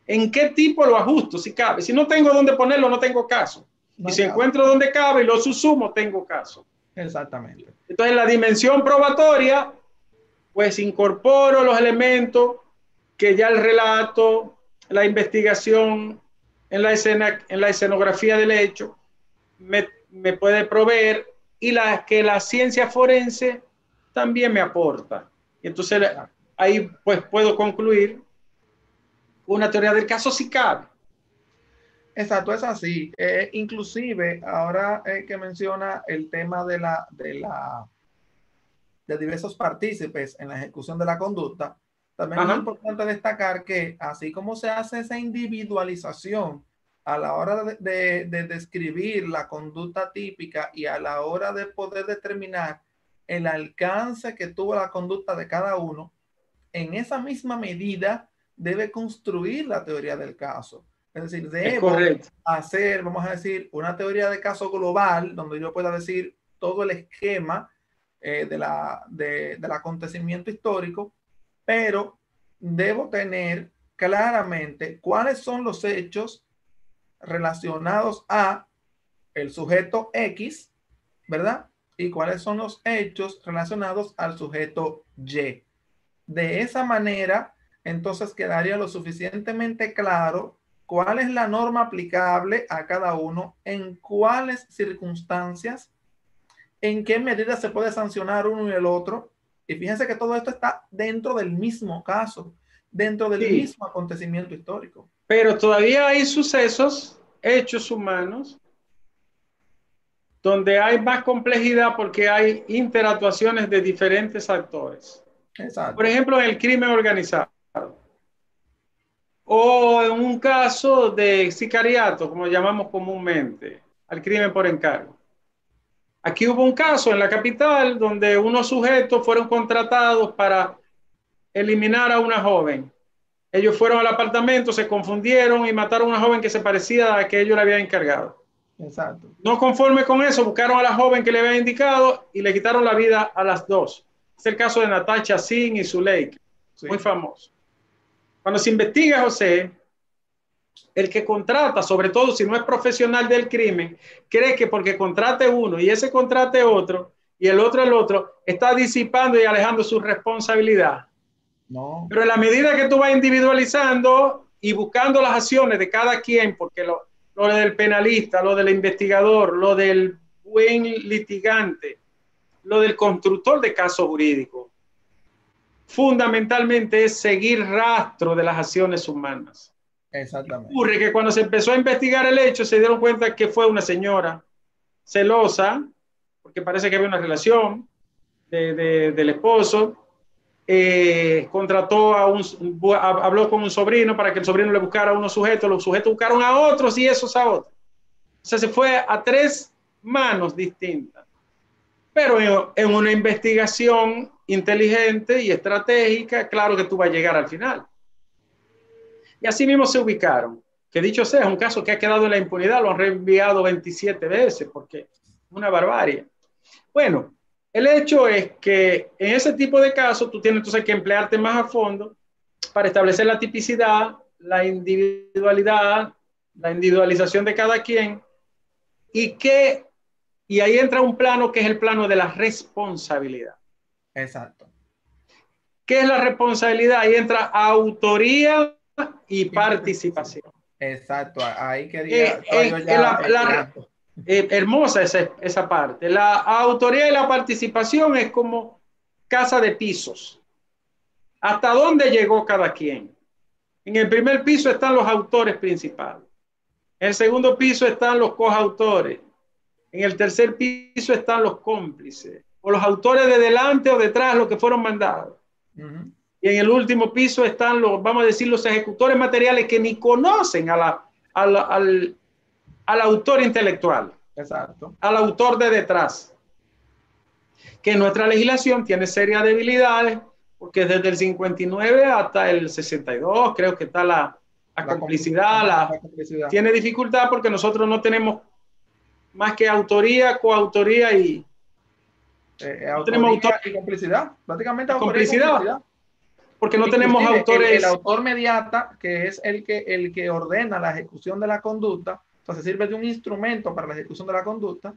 ¿En qué tipo lo ajusto? Si cabe. Si no tengo dónde ponerlo, no tengo caso. Y si encuentro dónde cabe y lo susumo, tengo caso. Exactamente. Entonces, la dimensión probatoria, pues incorporo los elementos que ya el relato, la investigación en la escenografía del hecho me puede proveer, y que la ciencia forense también me aporta. Y entonces ahí pues puedo concluir una teoría del caso si cabe. Exacto, es así. Inclusive, ahora que menciona el tema de diversos partícipes en la ejecución de la conducta, también es importante destacar que así como se hace esa individualización a la hora de describir la conducta típica y a la hora de poder determinar el alcance que tuvo la conducta de cada uno, en esa misma medida debe construir la teoría del caso. Es decir, debo hacer, vamos a decir, una teoría de caso global donde yo pueda decir todo el esquema del acontecimiento histórico, pero debo tener claramente cuáles son los hechos relacionados a el sujeto X, ¿verdad? Y cuáles son los hechos relacionados al sujeto Y. De esa manera, entonces quedaría lo suficientemente claro cuál es la norma aplicable a cada uno, en cuáles circunstancias, en qué medida se puede sancionar uno y el otro. Y fíjense que todo esto está dentro del mismo caso, dentro del mismo acontecimiento histórico. Pero todavía hay sucesos, hechos humanos, donde hay más complejidad porque hay interactuaciones de diferentes actores. Exacto. Por ejemplo, en el crimen organizado. O en un caso de sicariato, como llamamos comúnmente, al crimen por encargo. Aquí hubo un caso en la capital donde unos sujetos fueron contratados para eliminar a una joven. Ellos fueron al apartamento, se confundieron y mataron a una joven que se parecía a la que ellos le habían encargado. Exacto. No conforme con eso, buscaron a la joven que le habían indicado y le quitaron la vida a las dos. Es el caso de Natasha Singh y Zuleika, muy famoso. Cuando se investiga, José, el que contrata, sobre todo si no es profesional del crimen, cree que porque contrate uno y ese contrate otro y el otro, está disipando y alejando su responsabilidad. No. Pero en la medida que tú vas individualizando y buscando las acciones de cada quien, porque lo del penalista, lo del investigador, lo del buen litigante, lo del constructor de casos jurídicos, fundamentalmente es seguir rastro de las acciones humanas. Exactamente. Ocurre que cuando se empezó a investigar el hecho, se dieron cuenta que fue una señora celosa, porque parece que había una relación del esposo, contrató habló con un sobrino para que el sobrino le buscara a unos sujetos, los sujetos buscaron a otros y esos a otros. O sea, se fue a tres manos distintas. Pero en una investigación inteligente y estratégica, claro que tú vas a llegar al final. Y así mismo se ubicaron. que dicho sea, es un caso que ha quedado en la impunidad, lo han reenviado 27 veces, porque es una barbarie. Bueno, el hecho es que en ese tipo de casos tú tienes entonces que emplearte más a fondo para establecer la tipicidad, la individualidad, la individualización de cada quien, y ahí entra un plano que es el plano de la responsabilidad. Exacto. ¿Qué es la responsabilidad? Ahí entra autoría y participación. Exacto, ahí quería hermosa esa parte. La autoría y la participación es como casa de pisos. ¿Hasta dónde llegó cada quien? En el primer piso están los autores principales. En el segundo piso están los coautores. En el tercer piso están los cómplices, o los autores de delante o detrás, los que fueron mandados. Y en el último piso están los, vamos a decir, los ejecutores materiales que ni conocen al autor intelectual. Exacto. Al autor de detrás. Que nuestra legislación tiene serias debilidades, porque desde el 59 hasta el 62 creo que está la complicidad, la complicidad. Tiene dificultad porque nosotros no tenemos más que autoría, coautoría y no tenemos autor y complicidad, prácticamente autoría complicidad, y complicidad. Porque no tenemos autores. El autor mediata, que es el que ordena la ejecución de la conducta, o sea, se sirve de un instrumento para la ejecución de la conducta,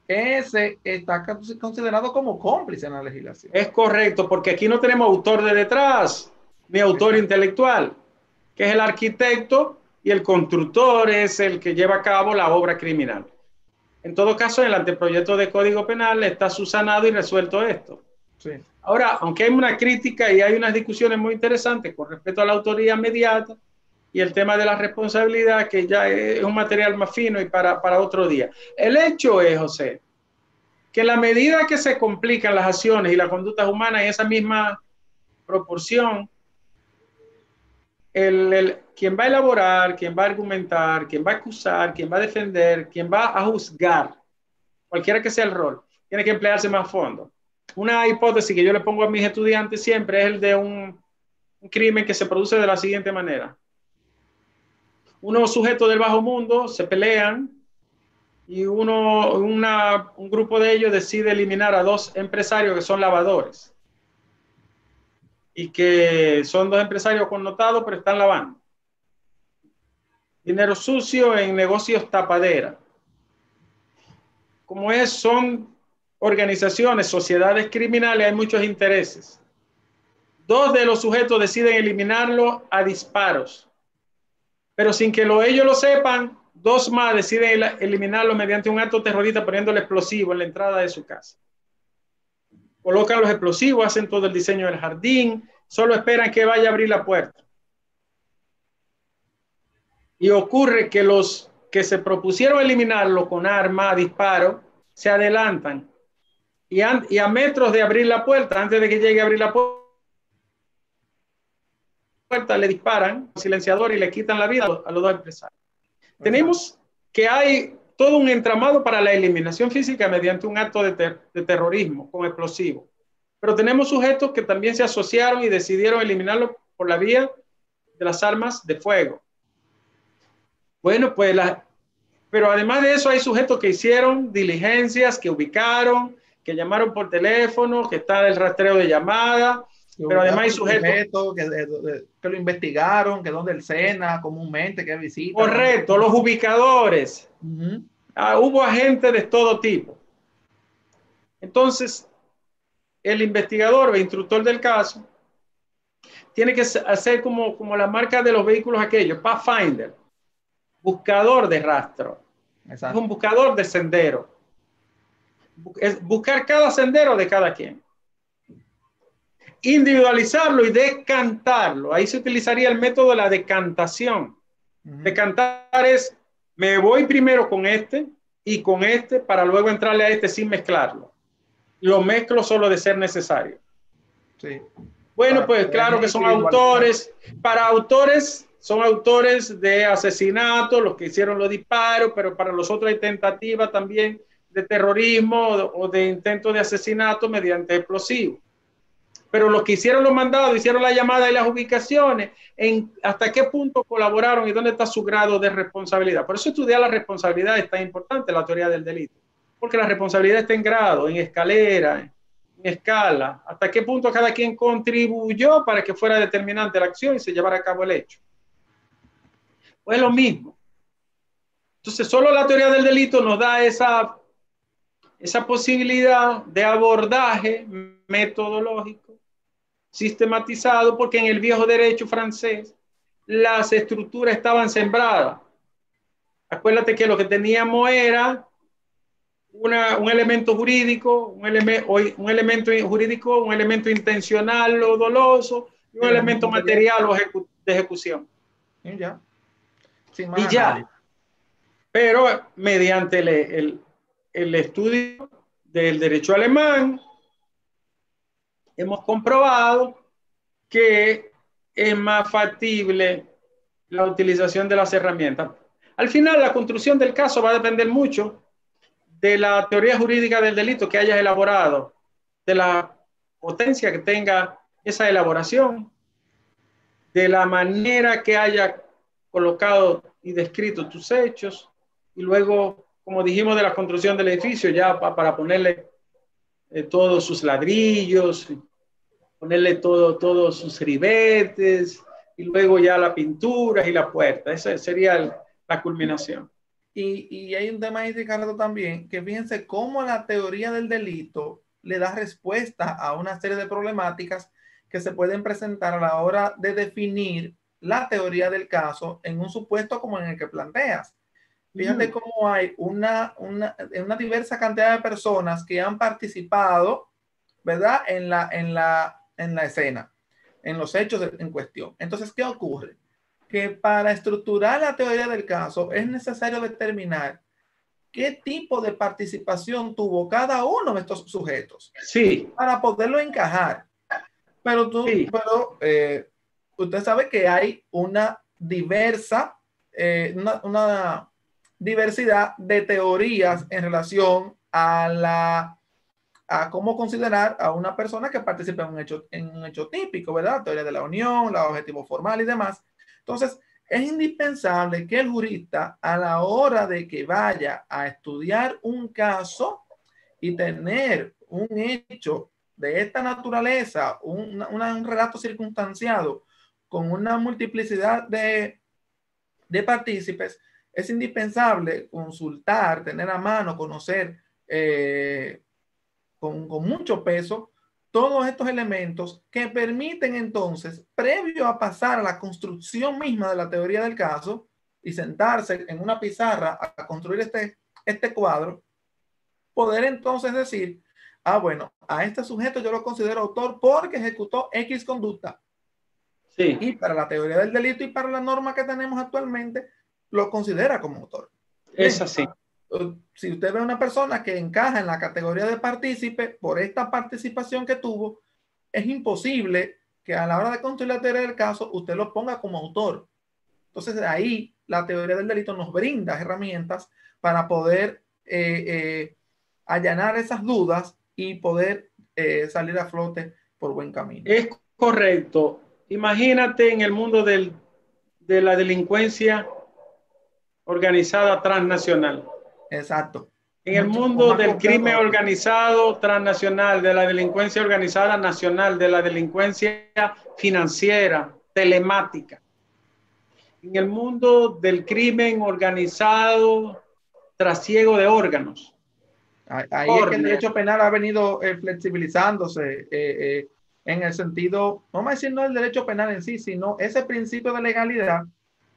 ese está considerado como cómplice en la legislación. Es correcto, porque aquí no tenemos autor de detrás, ni autor intelectual, que es el arquitecto, y el constructor es el que lleva a cabo la obra criminal. En todo caso, en el anteproyecto de Código Penal está subsanado y resuelto esto. Sí. Ahora, aunque hay una crítica y hay unas discusiones muy interesantes con respecto a la autoría mediata y el tema de la responsabilidad, que ya es un material más fino y para otro día. El hecho es, José, que en la medida que se complican las acciones y las conductas humanas en esa misma proporción, quien va a elaborar, quien va a argumentar, quien va a acusar, quien va a defender, quien va a juzgar, cualquiera que sea el rol, tiene que emplearse más a fondo. Una hipótesis que yo le pongo a mis estudiantes siempre es el de un crimen que se produce de la siguiente manera. Unos sujetos del bajo mundo se pelean y un grupo de ellos decide eliminar a dos empresarios que son lavadores y que son dos empresarios connotados, pero están lavando dinero sucio en negocios tapadera. Como son organizaciones, sociedades criminales, hay muchos intereses. Dos de los sujetos deciden eliminarlo a disparos, pero sin que ellos lo sepan, dos más deciden eliminarlo mediante un acto terrorista poniéndole explosivo en la entrada de su casa. Colocan los explosivos, hacen todo el diseño del jardín, solo esperan que vaya a abrir la puerta. Y ocurre que los que se propusieron eliminarlo con arma a disparo se adelantan y a metros de abrir la puerta, antes de que llegue a abrir la puerta, le disparan al silenciador y le quitan la vida a los dos empresarios. Tenemos que hay todo un entramado para la eliminación física mediante un acto de terrorismo con explosivo. Pero tenemos sujetos que también se asociaron y decidieron eliminarlo por la vía de las armas de fuego. Bueno, pues pero además de eso hay sujetos que hicieron diligencias, que ubicaron, que llamaron por teléfono, que está el rastreo de llamada, pero además hay sujetos que lo investigaron, que donde el SENA comúnmente, que visita. Correcto, los ubicadores. Hubo agentes de todo tipo. Entonces, el investigador o instructor del caso tiene que hacer como la marca de los vehículos aquellos, Pathfinder, buscador de rastro. Exacto. Es un buscador de sendero. Es buscar cada sendero de cada quien. Individualizarlo y decantarlo. Ahí se utilizaría el método de la decantación. Decantar es, me voy primero con este y con este para luego entrarle a este sin mezclarlo. Lo mezclo solo de ser necesario. Sí. Bueno, pues claro que son autores. Para autores, son autores de asesinato, los que hicieron los disparos, pero para los otros hay tentativa también de terrorismo o de intento de asesinato mediante explosivos. pero los que hicieron los mandados, hicieron la llamada y las ubicaciones, hasta qué punto colaboraron y dónde está su grado de responsabilidad. Por eso estudiar la responsabilidad es tan importante, la teoría del delito, porque la responsabilidad está en grado, en escalera, en escala, hasta qué punto cada quien contribuyó para que fuera determinante la acción y se llevara a cabo el hecho. Pues es lo mismo. Entonces, solo la teoría del delito nos da esa posibilidad de abordaje metodológico, sistematizado, porque en el viejo derecho francés las estructuras estaban sembradas. Acuérdate que lo que teníamos era un elemento jurídico, un elemento jurídico, un elemento intencional o doloso, y un elemento material o de ejecución. Y ya. Sin más y ya. Pero mediante el estudio del derecho alemán, hemos comprobado que es más factible la utilización de las herramientas. Al final, la construcción del caso va a depender mucho de la teoría jurídica del delito que hayas elaborado, de la potencia que tenga esa elaboración, de la manera que haya colocado y descrito tus hechos, y luego, como dijimos, de la construcción del edificio, ya para ponerle todos sus ladrillos, ponerle todos sus ribetes, y luego ya la pintura y la puerta. Esa sería la culminación. Y hay un tema ahí, Ricardo, también, que fíjense cómo la teoría del delito le da respuesta a una serie de problemáticas que se pueden presentar a la hora de definir la teoría del caso en un supuesto como en el que planteas. Fíjate cómo hay una diversa cantidad de personas que han participado, ¿verdad?, en la escena, en los hechos en cuestión. Entonces, ¿qué ocurre? Que para estructurar la teoría del caso es necesario determinar qué tipo de participación tuvo cada uno de estos sujetos, sí, para poderlo encajar. Pero usted sabe que hay una diversidad de teorías en relación a cómo considerar a una persona que participa en un hecho típico, ¿verdad? Teoría de la unión, los objetivos formales y demás. Entonces, es indispensable que el jurista, a la hora de que vaya a estudiar un caso y tener un hecho de esta naturaleza, un relato circunstanciado con una multiplicidad de partícipes, es indispensable consultar, tener a mano, conocer con mucho peso todos estos elementos que permiten entonces, previo a pasar a la construcción misma de la teoría del caso y sentarse en una pizarra a construir este cuadro, poder entonces decir, bueno, a este sujeto yo lo considero autor porque ejecutó X conducta. Sí. Y para la teoría del delito y para la norma que tenemos actualmente, lo considera como autor. Es así. Si usted ve una persona que encaja en la categoría de partícipe por esta participación que tuvo, es imposible que a la hora de construir la teoría del caso usted lo ponga como autor. Entonces, de ahí la teoría del delito nos brinda herramientas para poder allanar esas dudas y poder salir a flote por buen camino. Es correcto. Imagínate en el mundo de la delincuencia organizada transnacional. Exacto. En el mundo del crimen organizado transnacional, de la delincuencia organizada nacional, de la delincuencia financiera, telemática. En el mundo del crimen organizado trasiego de órganos. Ahí es que el derecho penal ha venido flexibilizándose en el sentido, no vamos a decir no el derecho penal en sí, sino ese principio de legalidad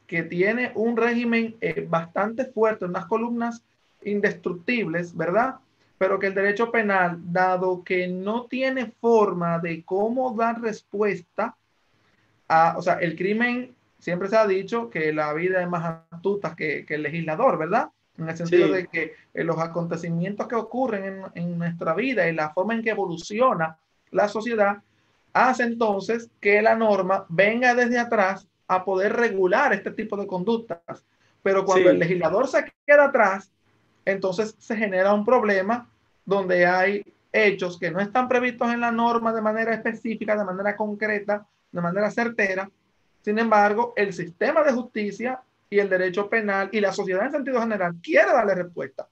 que tiene un régimen bastante fuerte, unas columnas indestructibles, ¿verdad? Pero que el derecho penal, dado que no tiene forma de cómo dar respuesta o sea, el crimen, siempre se ha dicho que la vida es más astuta que el legislador, ¿verdad? En el sentido de que los acontecimientos que ocurren en nuestra vida y la forma en que evoluciona la sociedad hace entonces que la norma venga desde atrás a poder regular este tipo de conductas. Pero cuando el legislador se queda atrás, entonces se genera un problema donde hay hechos que no están previstos en la norma de manera específica, de manera concreta, de manera certera. Sin embargo, el sistema de justicia y el derecho penal y la sociedad en sentido general quiere darle respuesta.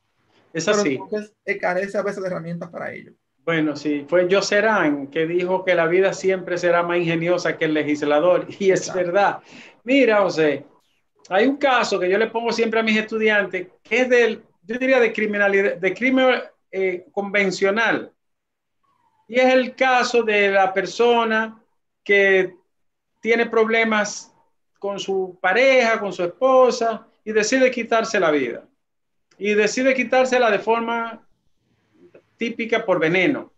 Es Pero así. entonces carece a veces de herramientas para ello. Bueno, sí, fue Jocerán que dijo que la vida siempre será más ingeniosa que el legislador, y es verdad. Mira, José, hay un caso que yo le pongo siempre a mis estudiantes, que es yo diría de criminalidad, de crimen convencional, y es el caso de la persona que tiene problemas con su pareja, con su esposa, y decide quitarse la vida. Y decide quitársela de forma típica por veneno.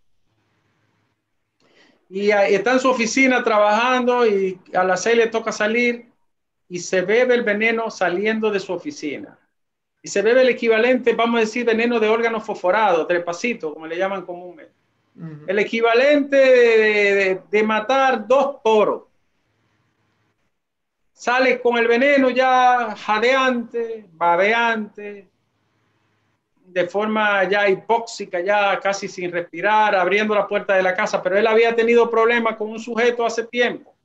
Y está en su oficina trabajando y a las 6 le toca salir y se bebe el veneno saliendo de su oficina. Y se bebe el equivalente, vamos a decir, veneno de órgano fosforado, trepacito, como le llaman comúnmente. El equivalente de matar 2 toros. Sale con el veneno ya jadeante, babeante, de forma ya hipóxica, ya casi sin respirar, abriendo la puerta de la casa, pero él había tenido problemas con un sujeto hace tiempo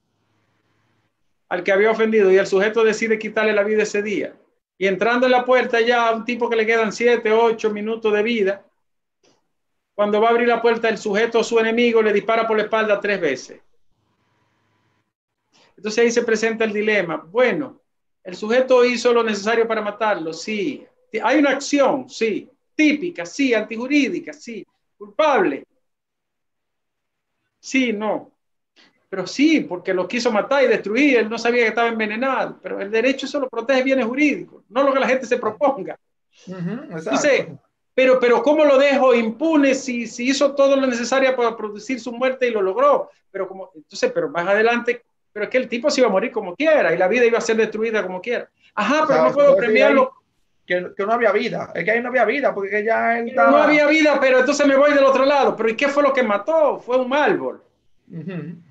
al que había ofendido, y el sujeto decide quitarle la vida ese día. Y entrando en la puerta ya a un tipo que le quedan 7, 8 minutos de vida, cuando va a abrir la puerta el sujeto, su enemigo, le dispara por la espalda 3 veces. Entonces ahí se presenta el dilema. Bueno, el sujeto hizo lo necesario para matarlo, sí. Hay una acción, sí. Típica, sí. Antijurídica, sí. Culpable, sí, no. Pero sí, porque lo quiso matar y destruir, él no sabía que estaba envenenado, pero el derecho solo protege bienes jurídicos, no lo que la gente se proponga. Entonces, pero ¿cómo lo dejo impune si hizo todo lo necesario para producir su muerte y lo logró? Pero más adelante, pero es que el tipo se iba a morir como quiera y la vida iba a ser destruida como quiera. Ajá, pero no puedo premiarlo. Que no había vida, es que ahí no había vida, porque ya él estaba... No había vida, pero entonces me voy del otro lado. ¿Pero y qué fue lo que mató? Fue un árbol.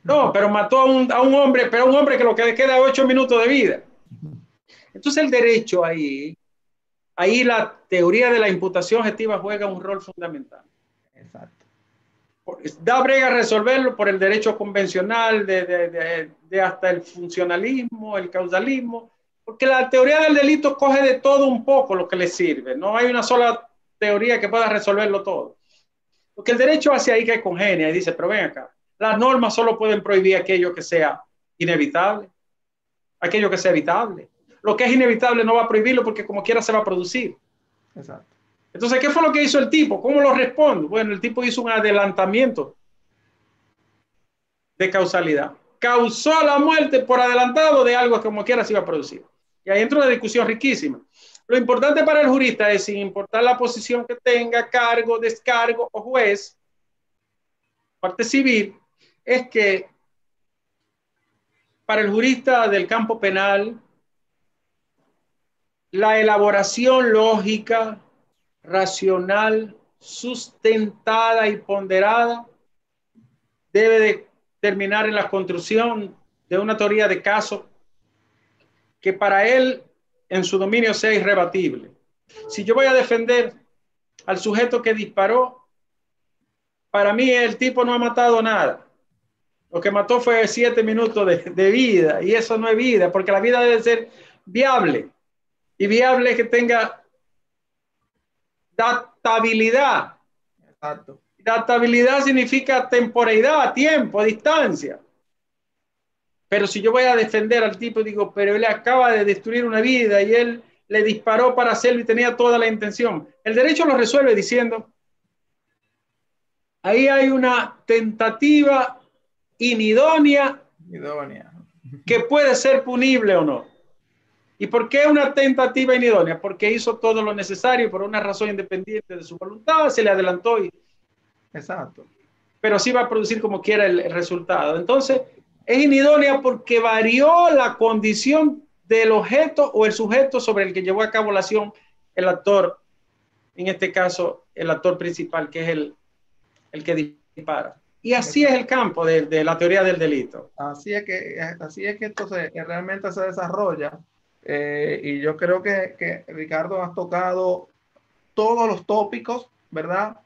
No, pero mató a un hombre, pero a un hombre que lo que le queda 8 minutos de vida. Entonces el derecho ahí la teoría de la imputación objetiva juega un rol fundamental. Exacto. Da brega resolverlo por el derecho convencional de hasta el funcionalismo, el causalismo, porque la teoría del delito coge de todo un poco lo que le sirve. No hay una sola teoría que pueda resolverlo todo. Porque el derecho hacia ahí que congenia y dice, pero ven acá, las normas solo pueden prohibir aquello que sea inevitable, aquello que sea evitable. Lo que es inevitable no va a prohibirlo porque como quiera se va a producir. Exacto. Entonces, ¿qué fue lo que hizo el tipo? ¿Cómo lo respondo? Bueno, el tipo hizo un adelantamiento de causalidad. Causó la muerte por adelantado de algo que como quiera se iba a producir. Y ahí entra una discusión riquísima. Lo importante para el jurista es, sin importar la posición que tenga, cargo, descargo o juez, parte civil, es que para el jurista del campo penal, la elaboración lógica, racional, sustentada y ponderada debe de terminar en la construcción de una teoría de caso que para él en su dominio sea irrebatible. Si yo voy a defender al sujeto que disparó, para mí el tipo no ha matado nada. Lo que mató fue 7 minutos de vida, y eso no es vida, porque la vida debe ser viable, y viable es que tenga databilidad. Exacto. Databilidad significa temporalidad, tiempo, distancia. Pero si yo voy a defender al tipo y digo, pero él acaba de destruir una vida y él le disparó para hacerlo y tenía toda la intención, el derecho lo resuelve diciendo, ahí hay una tentativa inidónea que puede ser punible o no. ¿Y por qué una tentativa inidónea? Porque hizo todo lo necesario por una razón independiente de su voluntad, se le adelantó y... Exacto. Pero sí va a producir como quiera el resultado. Entonces, es inidónea porque varió la condición del objeto o el sujeto sobre el que llevó a cabo la acción el actor, en este caso el actor principal, que es el que dispara. Y así es el campo de la teoría del delito. Así es que entonces realmente se desarrolla, y yo creo que Ricardo has tocado todos los tópicos, ¿verdad?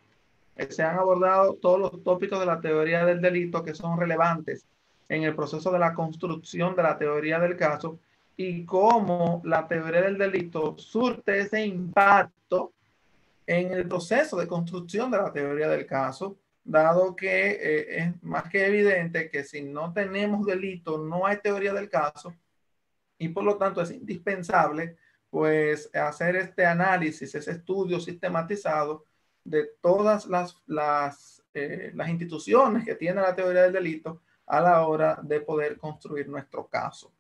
se han abordado todos los tópicos de la teoría del delito que son relevantes en el proceso de la construcción de la teoría del caso y cómo la teoría del delito surte ese impacto en el proceso de construcción de la teoría del caso, dado que es más que evidente que si no tenemos delito no hay teoría del caso y por lo tanto es indispensable pues hacer este análisis, ese estudio sistematizado de todas las instituciones que tiene la teoría del delito a la hora de poder construir nuestro caso.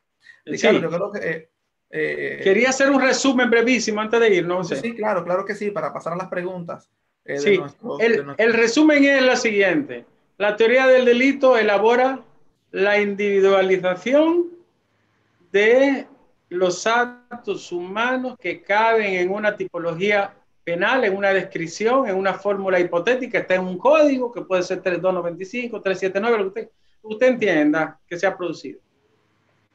Ricardo, Sí. yo creo que... Quería hacer un resumen brevísimo antes de irnos. Sí, claro, claro que sí, para pasar a las preguntas. Sí, el resumen es la siguiente. La teoría del delito elabora la individualización de los actos humanos que caben en una tipología penal, en una descripción, en una fórmula hipotética, está en un código que puede ser 3295, 379, lo que usted entienda que se ha producido.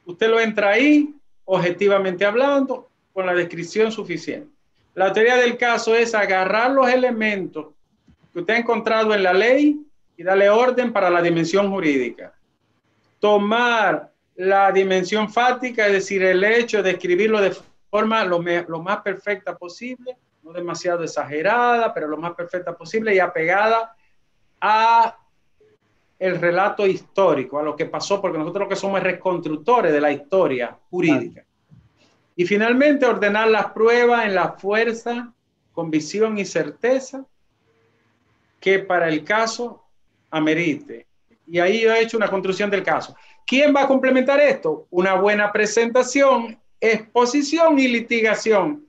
Usted lo entra ahí, objetivamente hablando, con la descripción suficiente. La teoría del caso es agarrar los elementos que usted ha encontrado en la ley y darle orden para la dimensión jurídica. Tomar la dimensión fáctica, es decir, el hecho de escribirlo de forma lo más perfecta posible, no demasiado exagerada, pero lo más perfecta posible y apegada a el relato histórico, a lo que pasó, porque nosotros lo que somos es reconstructores de la historia jurídica. Y finalmente ordenar las pruebas en la fuerza, convicción y certeza que para el caso amerite. Y ahí yo he hecho una construcción del caso. ¿Quién va a complementar esto? Una buena presentación, exposición y litigación.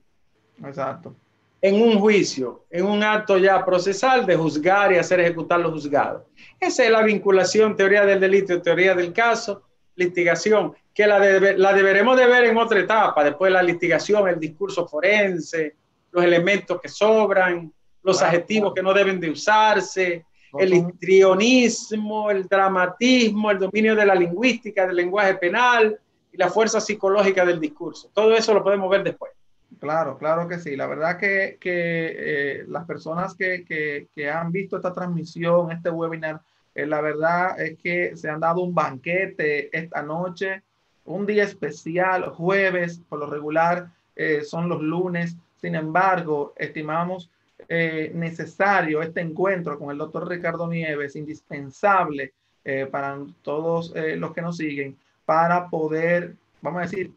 Exacto. En un juicio, en un acto ya procesal de juzgar y hacer ejecutar los juzgados. Esa es la vinculación, teoría del delito, teoría del caso, litigación, que la deberemos de ver en otra etapa, después de la litigación, el discurso forense, los elementos que sobran, los adjetivos que no deben de usarse, el histrionismo, el dramatismo, el dominio de la lingüística, del lenguaje penal y la fuerza psicológica del discurso. Todo eso lo podemos ver después. Claro, claro que sí. La verdad que las personas que han visto esta transmisión, este webinar, la verdad es que se han dado un banquete esta noche, un día especial, jueves, por lo regular son los lunes. Sin embargo, estimamos necesario este encuentro con el doctor Ricardo Nieves, indispensable para todos los que nos siguen, para poder, vamos a decir,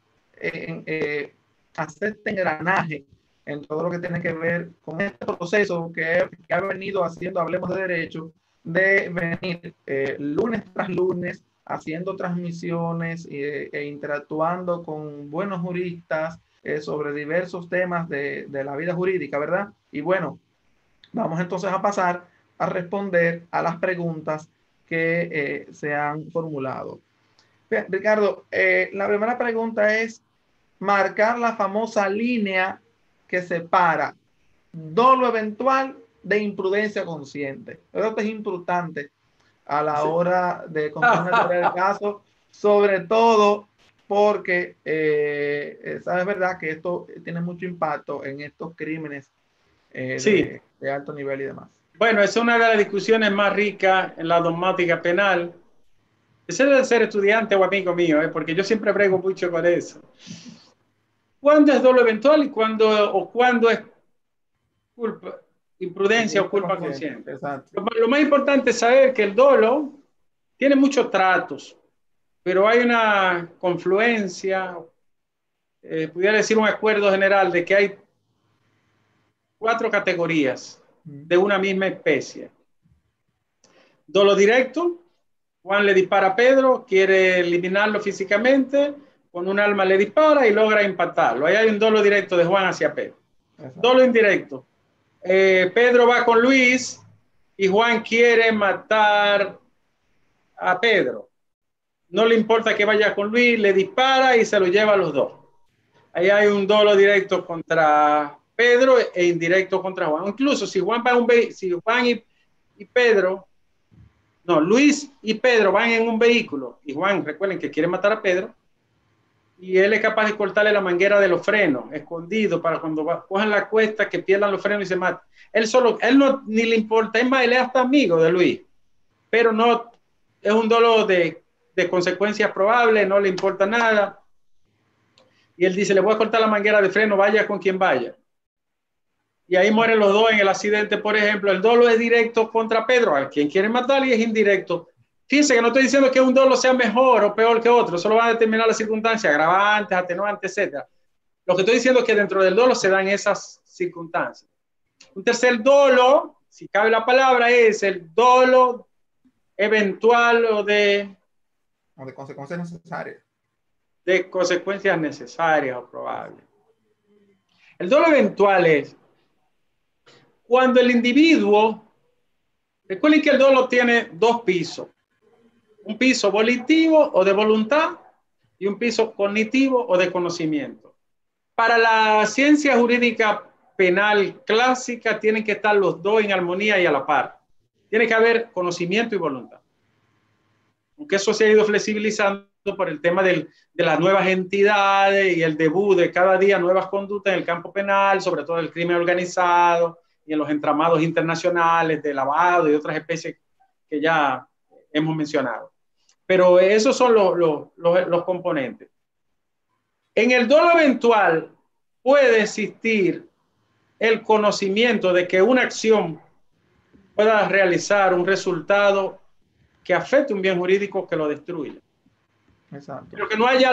hacer este engranaje en todo lo que tiene que ver con este proceso que ha venido haciendo Hablemos de Derecho, de venir lunes tras lunes haciendo transmisiones e interactuando con buenos juristas sobre diversos temas de la vida jurídica, ¿verdad? Y bueno, vamos entonces a pasar a responder a las preguntas que se han formulado. Bien, Ricardo, la primera pregunta es marcar la famosa línea que separa dolo eventual de imprudencia consciente. Creo que es importante a la hora de construir una teoría del caso, sobre todo porque sabes verdad que esto tiene mucho impacto en estos crímenes de alto nivel y demás. Bueno, es una de las discusiones más ricas en la dogmática penal. Ese debe ser estudiante o amigo mío, porque yo siempre brego mucho con eso. ¿Cuándo es dolo eventual y cuándo es culpa, imprudencia o culpa consciente? Lo más importante es saber que el dolo tiene muchos tratos, pero hay una confluencia, pudiera decir un acuerdo general de que hay 4 categorías de una misma especie. Dolo directo, Juan le dispara a Pedro, quiere eliminarlo físicamente, con un arma le dispara y logra impactarlo. Ahí hay un dolo directo de Juan hacia Pedro. Exacto. Dolo indirecto. Pedro va con Luis y Juan quiere matar a Pedro. No le importa que vaya con Luis, le dispara y se lo lleva a los dos. Ahí hay un dolo directo contra Pedro e indirecto contra Juan. Incluso si Juan va si Juan y Pedro, no, Luis y Pedro van en un vehículo y Juan, recuerden que quiere matar a Pedro, y él es capaz de cortarle la manguera de los frenos, escondido, para cuando cojan la cuesta que pierdan los frenos y se maten. Él no ni le importa, es más, él es hasta amigo de Luis, pero no, es un dolor de consecuencias probables, no le importa nada. Y él dice, le voy a cortar la manguera de freno, vaya con quien vaya. Y ahí mueren los dos en el accidente, por ejemplo. El dolo es directo contra Pedro, a quien quiere matar, y es indirecto. Fíjense que no estoy diciendo que un dolo sea mejor o peor que otro, solo van a determinar las circunstancias, agravantes, atenuantes, etc. Lo que estoy diciendo es que dentro del dolo se dan esas circunstancias. Un tercer dolo, si cabe la palabra, es el dolo eventual o de consecuencias necesarias. De consecuencias necesarias o probables. El dolo eventual es cuando el individuo, recuerden que el dolo tiene dos pisos, un piso volitivo o de voluntad y un piso cognitivo o de conocimiento. Para la ciencia jurídica penal clásica tienen que estar los dos en armonía y a la par. Tiene que haber conocimiento y voluntad. Aunque eso se ha ido flexibilizando por el tema de las nuevas entidades y el debut de cada día nuevas conductas en el campo penal, sobre todo el crimen organizado y en los entramados internacionales de lavado y otras especies que ya hemos mencionado. Pero esos son los componentes. En el dolo eventual puede existir el conocimiento de que una acción pueda realizar un resultado que afecte un bien jurídico que lo destruya. Exacto. Pero que no haya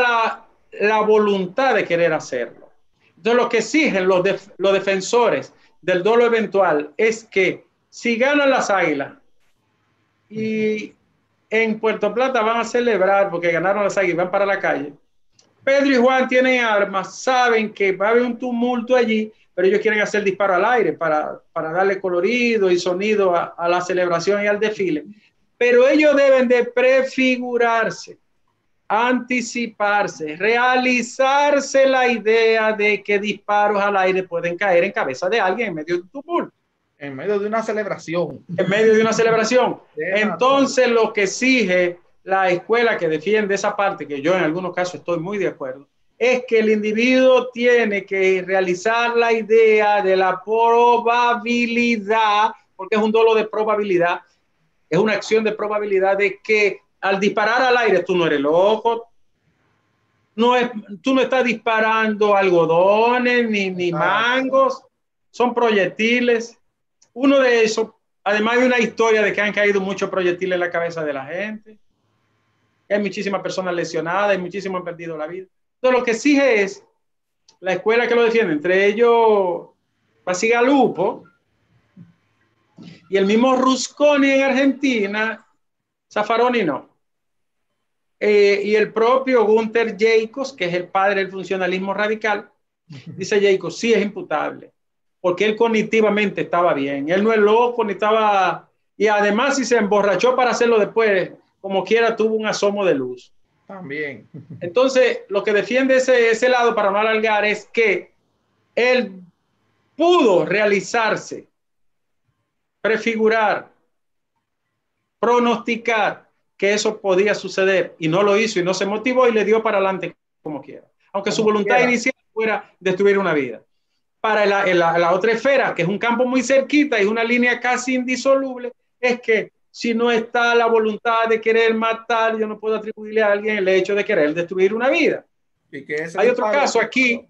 la voluntad de querer hacerlo. Entonces, lo que exigen los defensores del dolo eventual es que si ganan las Águilas y en Puerto Plata van a celebrar porque ganaron las Águilas y van para la calle, Pedro y Juan tienen armas, saben que va a haber un tumulto allí, pero ellos quieren hacer disparo al aire para darle colorido y sonido a la celebración y al desfile. Pero ellos deben de prefigurarse, anticiparse, realizarse la idea de que disparos al aire pueden caer en cabeza de alguien en medio de un tumulto. En medio de una celebración. En medio de una celebración. Entonces, lo que exige la escuela que defiende esa parte, que yo en algunos casos estoy muy de acuerdo, es que el individuo tiene que realizar la idea de la probabilidad, porque es un dolo de probabilidad, es una acción de probabilidad de que al disparar al aire tú no eres loco, tú no estás disparando algodones ni mangos, son proyectiles. Uno de esos, además de una historia de que han caído muchos proyectiles en la cabeza de la gente, hay muchísimas personas lesionadas, hay muchísimos han perdido la vida. Entonces, lo que exige es la escuela que lo defiende, entre ellos Basigalupo y el mismo Rusconi en Argentina, Zaffaroni no. Y el propio Gunther Jacobs, que es el padre del funcionalismo radical, dice Jacobs, sí es imputable, porque él cognitivamente estaba bien, él no es loco, ni estaba, y además si se emborrachó para hacerlo después, como quiera tuvo un asomo de luz. También. Entonces, lo que defiende ese lado, para no alargar, es que él pudo realizarse, prefigurar, pronosticar que eso podía suceder y no lo hizo y no se motivó y le dio para adelante como quiera, aunque como su voluntad quiera inicial fuera destruir una vida. Para la otra esfera, que es un campo muy cerquita y una línea casi indisoluble, es que si no está la voluntad de querer matar, yo no puedo atribuirle a alguien el hecho de querer destruir una vida. Y que hay otro caso aquí.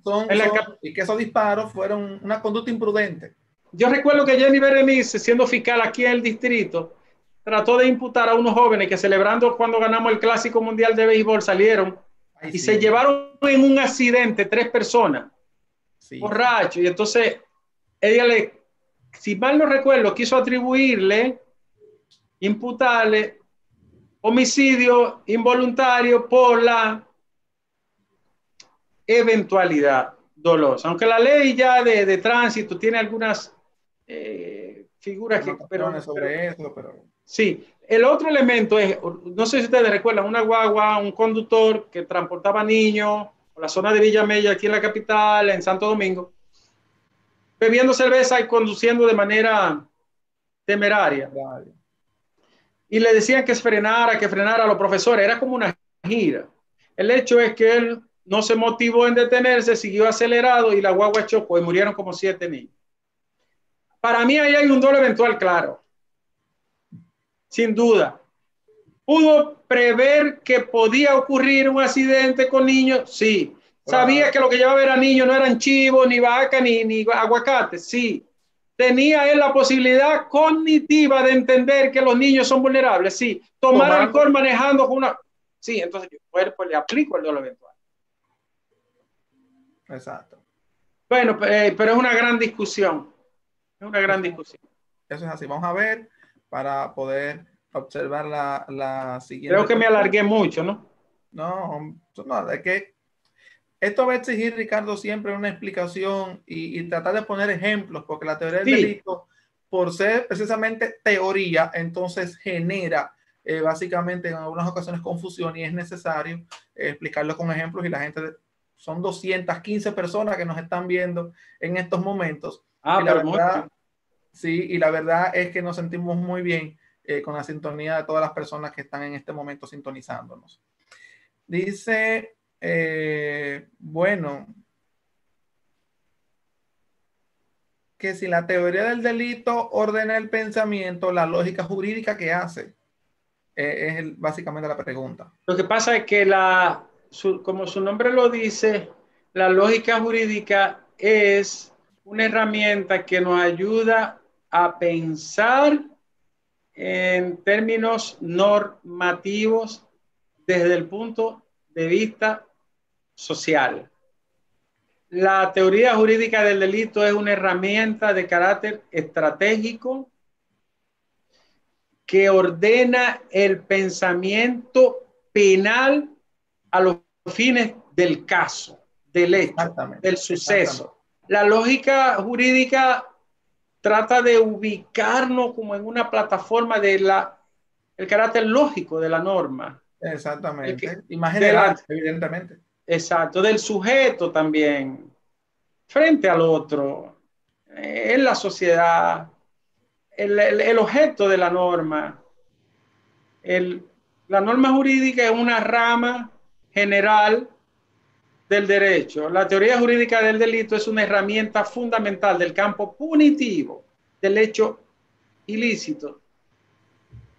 Y que esos disparos fueron una conducta imprudente. Yo recuerdo que Jenny Berenice, siendo fiscal aquí en el distrito, trató de imputar a unos jóvenes que celebrando cuando ganamos el Clásico Mundial de Béisbol salieron y se llevaron en un accidente 3 personas, borrachos. Y entonces ella si mal no recuerdo, quiso atribuirle, imputarle homicidio involuntario por la eventualidad dolosa. Aunque la ley ya de tránsito tiene algunas figuras que... Pero sí, el otro elemento es, no sé si ustedes recuerdan, una guagua, un conductor que transportaba niños por la zona de Villamella, aquí en la capital, en Santo Domingo, bebiendo cerveza y conduciendo de manera temeraria. Y le decían que frenara a los profesores, era como una gira. El hecho es que él no se motivó en detenerse, siguió acelerado y la guagua chocó y murieron como 7 niños. Para mí ahí hay un doble eventual claro, sin duda. ¿Pudo prever que podía ocurrir un accidente con niños? Sí. ¿Sabía que lo que llevaba era niños, no eran chivos, ni vaca, ni aguacate? Sí. ¿Tenía él la posibilidad cognitiva de entender que los niños son vulnerables? Sí. ¿Tomar alcohol manejando con una...? Sí, entonces yo pues le aplico el doble eventual. Exacto. Bueno, pero es una gran discusión. Es una gran discusión. Eso es así. Vamos a ver para poder observar la siguiente. Creo que me alargué mucho, ¿no? No, no, es que esto va a exigir, Ricardo, siempre una explicación y tratar de poner ejemplos, porque la teoría del delito, por ser precisamente teoría, entonces genera básicamente en algunas ocasiones confusión y es necesario explicarlo con ejemplos y la gente, son 215 personas que nos están viendo en estos momentos. Y la verdad, sí, y la verdad es que nos sentimos muy bien con la sintonía de todas las personas que están en este momento sintonizándonos. Dice, bueno, que si la teoría del delito ordena el pensamiento, la lógica jurídica que hace, es básicamente la pregunta. Lo que pasa es que como su nombre lo dice, la lógica jurídica es una herramienta que nos ayuda a pensar en términos normativos desde el punto de vista social. La teoría jurídica del delito es una herramienta de carácter estratégico que ordena el pensamiento penal a los fines del caso, del hecho, del suceso. La lógica jurídica trata de ubicarnos como en una plataforma de el carácter lógico de la norma. Exactamente. Y más general, evidentemente. Exacto, del sujeto también, frente al otro, en la sociedad, el objeto de la norma. La norma jurídica es una rama general del derecho. La teoría jurídica del delito es una herramienta fundamental del campo punitivo, del hecho ilícito,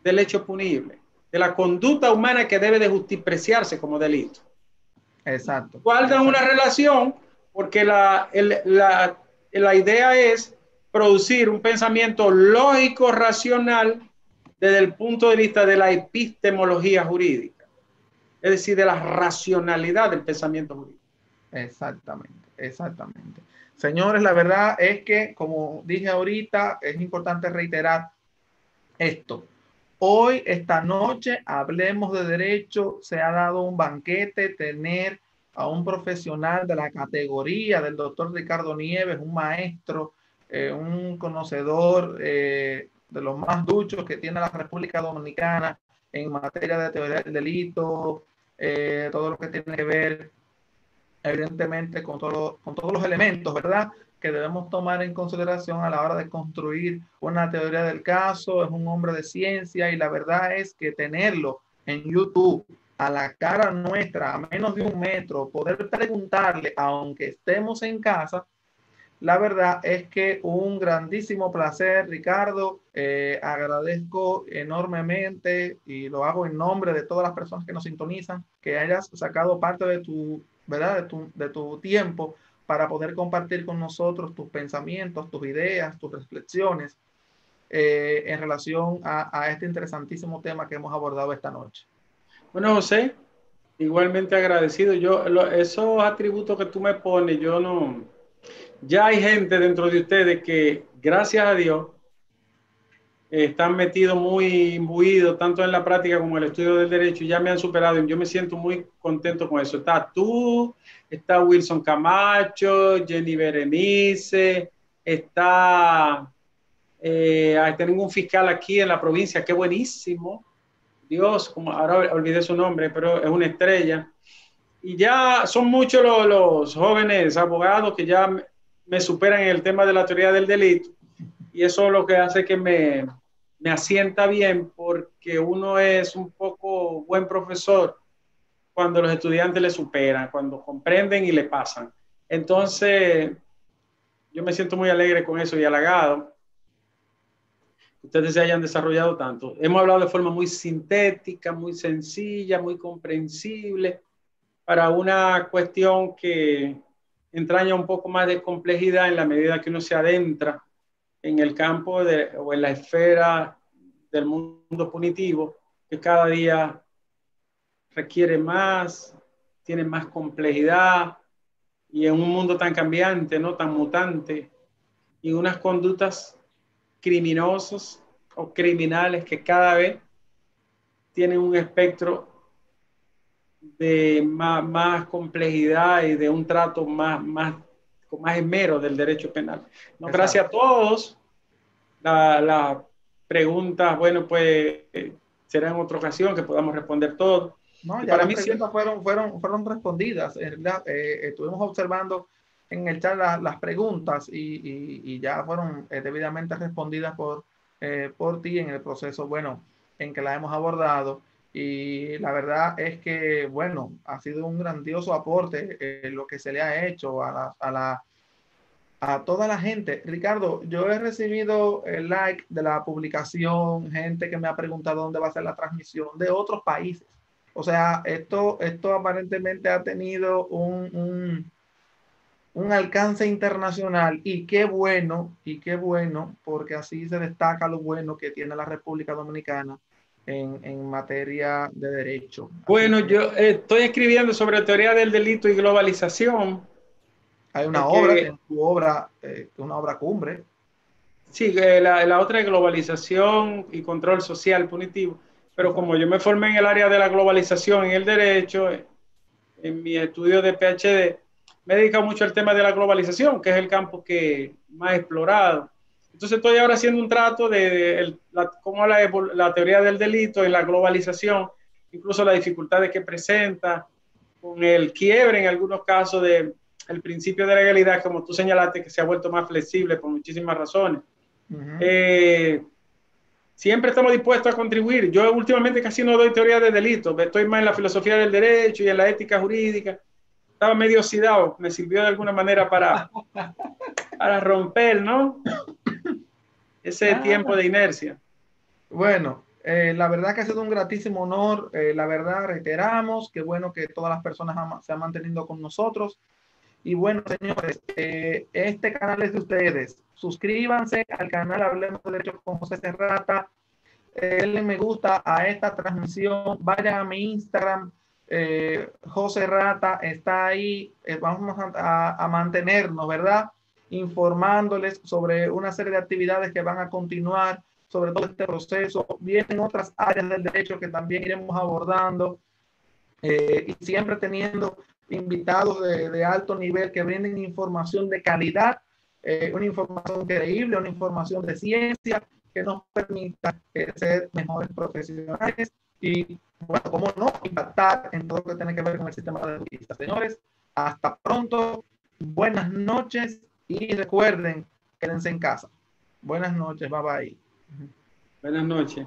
del hecho punible, de la conducta humana que debe de justipreciarse como delito. Exacto. Guardan una relación porque la idea es producir un pensamiento lógico, racional, desde el punto de vista de la epistemología jurídica, es decir, de la racionalidad del pensamiento jurídico. Exactamente, exactamente. Señores, la verdad es que, como dije ahorita, es importante reiterar esto. Hoy, esta noche, hablemos de derecho. Se ha dado un banquete, tener a un profesional de la categoría del doctor Ricardo Nieves, un maestro, un conocedor de los más duchos que tiene la República Dominicana en materia de teoría del delito, todo lo que tiene que ver evidentemente con todos los elementos, ¿verdad?, que debemos tomar en consideración a la hora de construir una teoría del caso. Es un hombre de ciencia y la verdad es que tenerlo en YouTube a la cara nuestra, a menos de 1 metro, poder preguntarle, aunque estemos en casa, la verdad es que un grandísimo placer, Ricardo. Agradezco enormemente y lo hago en nombre de todas las personas que nos sintonizan, que hayas sacado parte de tu, ¿verdad?, de tu tiempo para poder compartir con nosotros tus pensamientos, tus ideas, tus reflexiones en relación a este interesantísimo tema que hemos abordado esta noche. Bueno, José, igualmente agradecido. Esos atributos que tú me pones, yo no... Ya hay gente dentro de ustedes que, gracias a Dios, están metidos muy imbuidos, tanto en la práctica como en el estudio del derecho, y ya me han superado y yo me siento muy contento con eso. Está tú, está Wilson Camacho, Jenny Berenice, tengo un fiscal aquí en la provincia, qué buenísimo. Dios, como ahora olvidé su nombre, pero es una estrella. Y ya son muchos los jóvenes abogados que ya me superan en el tema de la teoría del delito. Y eso es lo que hace que me asienta bien, porque uno es un poco buen profesor cuando los estudiantes le superan, cuando comprenden y le pasan. Entonces, yo me siento muy alegre con eso y halagado que ustedes se hayan desarrollado tanto. Hemos hablado de forma muy sintética, muy sencilla, muy comprensible, para una cuestión que entraña un poco más de complejidad en la medida que uno se adentra en el campo o en la esfera del mundo punitivo, que cada día requiere más, tiene más complejidad, y en un mundo tan cambiante, ¿no? Tan mutante, y unas conductas criminosas o criminales que cada vez tienen un espectro de más complejidad y de un trato con más esmero del derecho penal. No, gracias a todos. La pregunta, bueno, pues será en otra ocasión que podamos responder todo. No, Y ya para las mí preguntas fueron respondidas. Estuvimos observando en el chat las preguntas y ya fueron debidamente respondidas por ti en el proceso, bueno, en que la hemos abordado. Y la verdad es que, bueno, ha sido un grandioso aporte lo que se le ha hecho a toda la gente. Ricardo, yo he recibido el like de la publicación, gente que me ha preguntado dónde va a ser la transmisión de otros países. O sea, esto aparentemente ha tenido un alcance internacional y qué bueno, porque así se destaca lo bueno que tiene la República Dominicana en materia de derecho. Así bueno, que yo estoy escribiendo sobre teoría del delito y globalización. hay una obra, Que en tu obra, una obra cumbre. sí, la otra es globalización y control social punitivo. Pero como yo me formé en el área de la globalización, en el derecho, en mi estudio de PhD, me he dedicado mucho al tema de la globalización, que es el campo que más he explorado. Entonces estoy ahora haciendo un trato de cómo la teoría del delito en la globalización, incluso las dificultades que presenta, con el quiebre en algunos casos del principio de legalidad, como tú señalaste, que se ha vuelto más flexible por muchísimas razones. Siempre estamos dispuestos a contribuir. Yo últimamente casi no doy teoría de delito, estoy más en la filosofía del derecho y en la ética jurídica. Estaba medio oxidado, me sirvió de alguna manera para romper, ¿no? Ese tiempo de inercia. Bueno, la verdad que ha sido un gratísimo honor. La verdad, reiteramos, qué bueno que todas las personas se han mantenido con nosotros. Y bueno, señores, este canal es de ustedes. Suscríbanse al canal Hablemos de Derecho con José Serrata. Denle me gusta a esta transmisión. Vayan a mi Instagram. José Rata está ahí. Vamos a mantenernos, ¿verdad? Informándoles sobre una serie de actividades que van a continuar sobre todo este proceso. Vienen otras áreas del derecho que también iremos abordando y siempre teniendo invitados de alto nivel que brinden información de calidad, una información creíble, una información de ciencia que nos permita ser mejores profesionales y, bueno, cómo no, impactar en todo lo que tiene que ver con el sistema de justicia. Señores, hasta pronto, buenas noches y recuerden, quédense en casa. Buenas noches, bye bye. Buenas noches.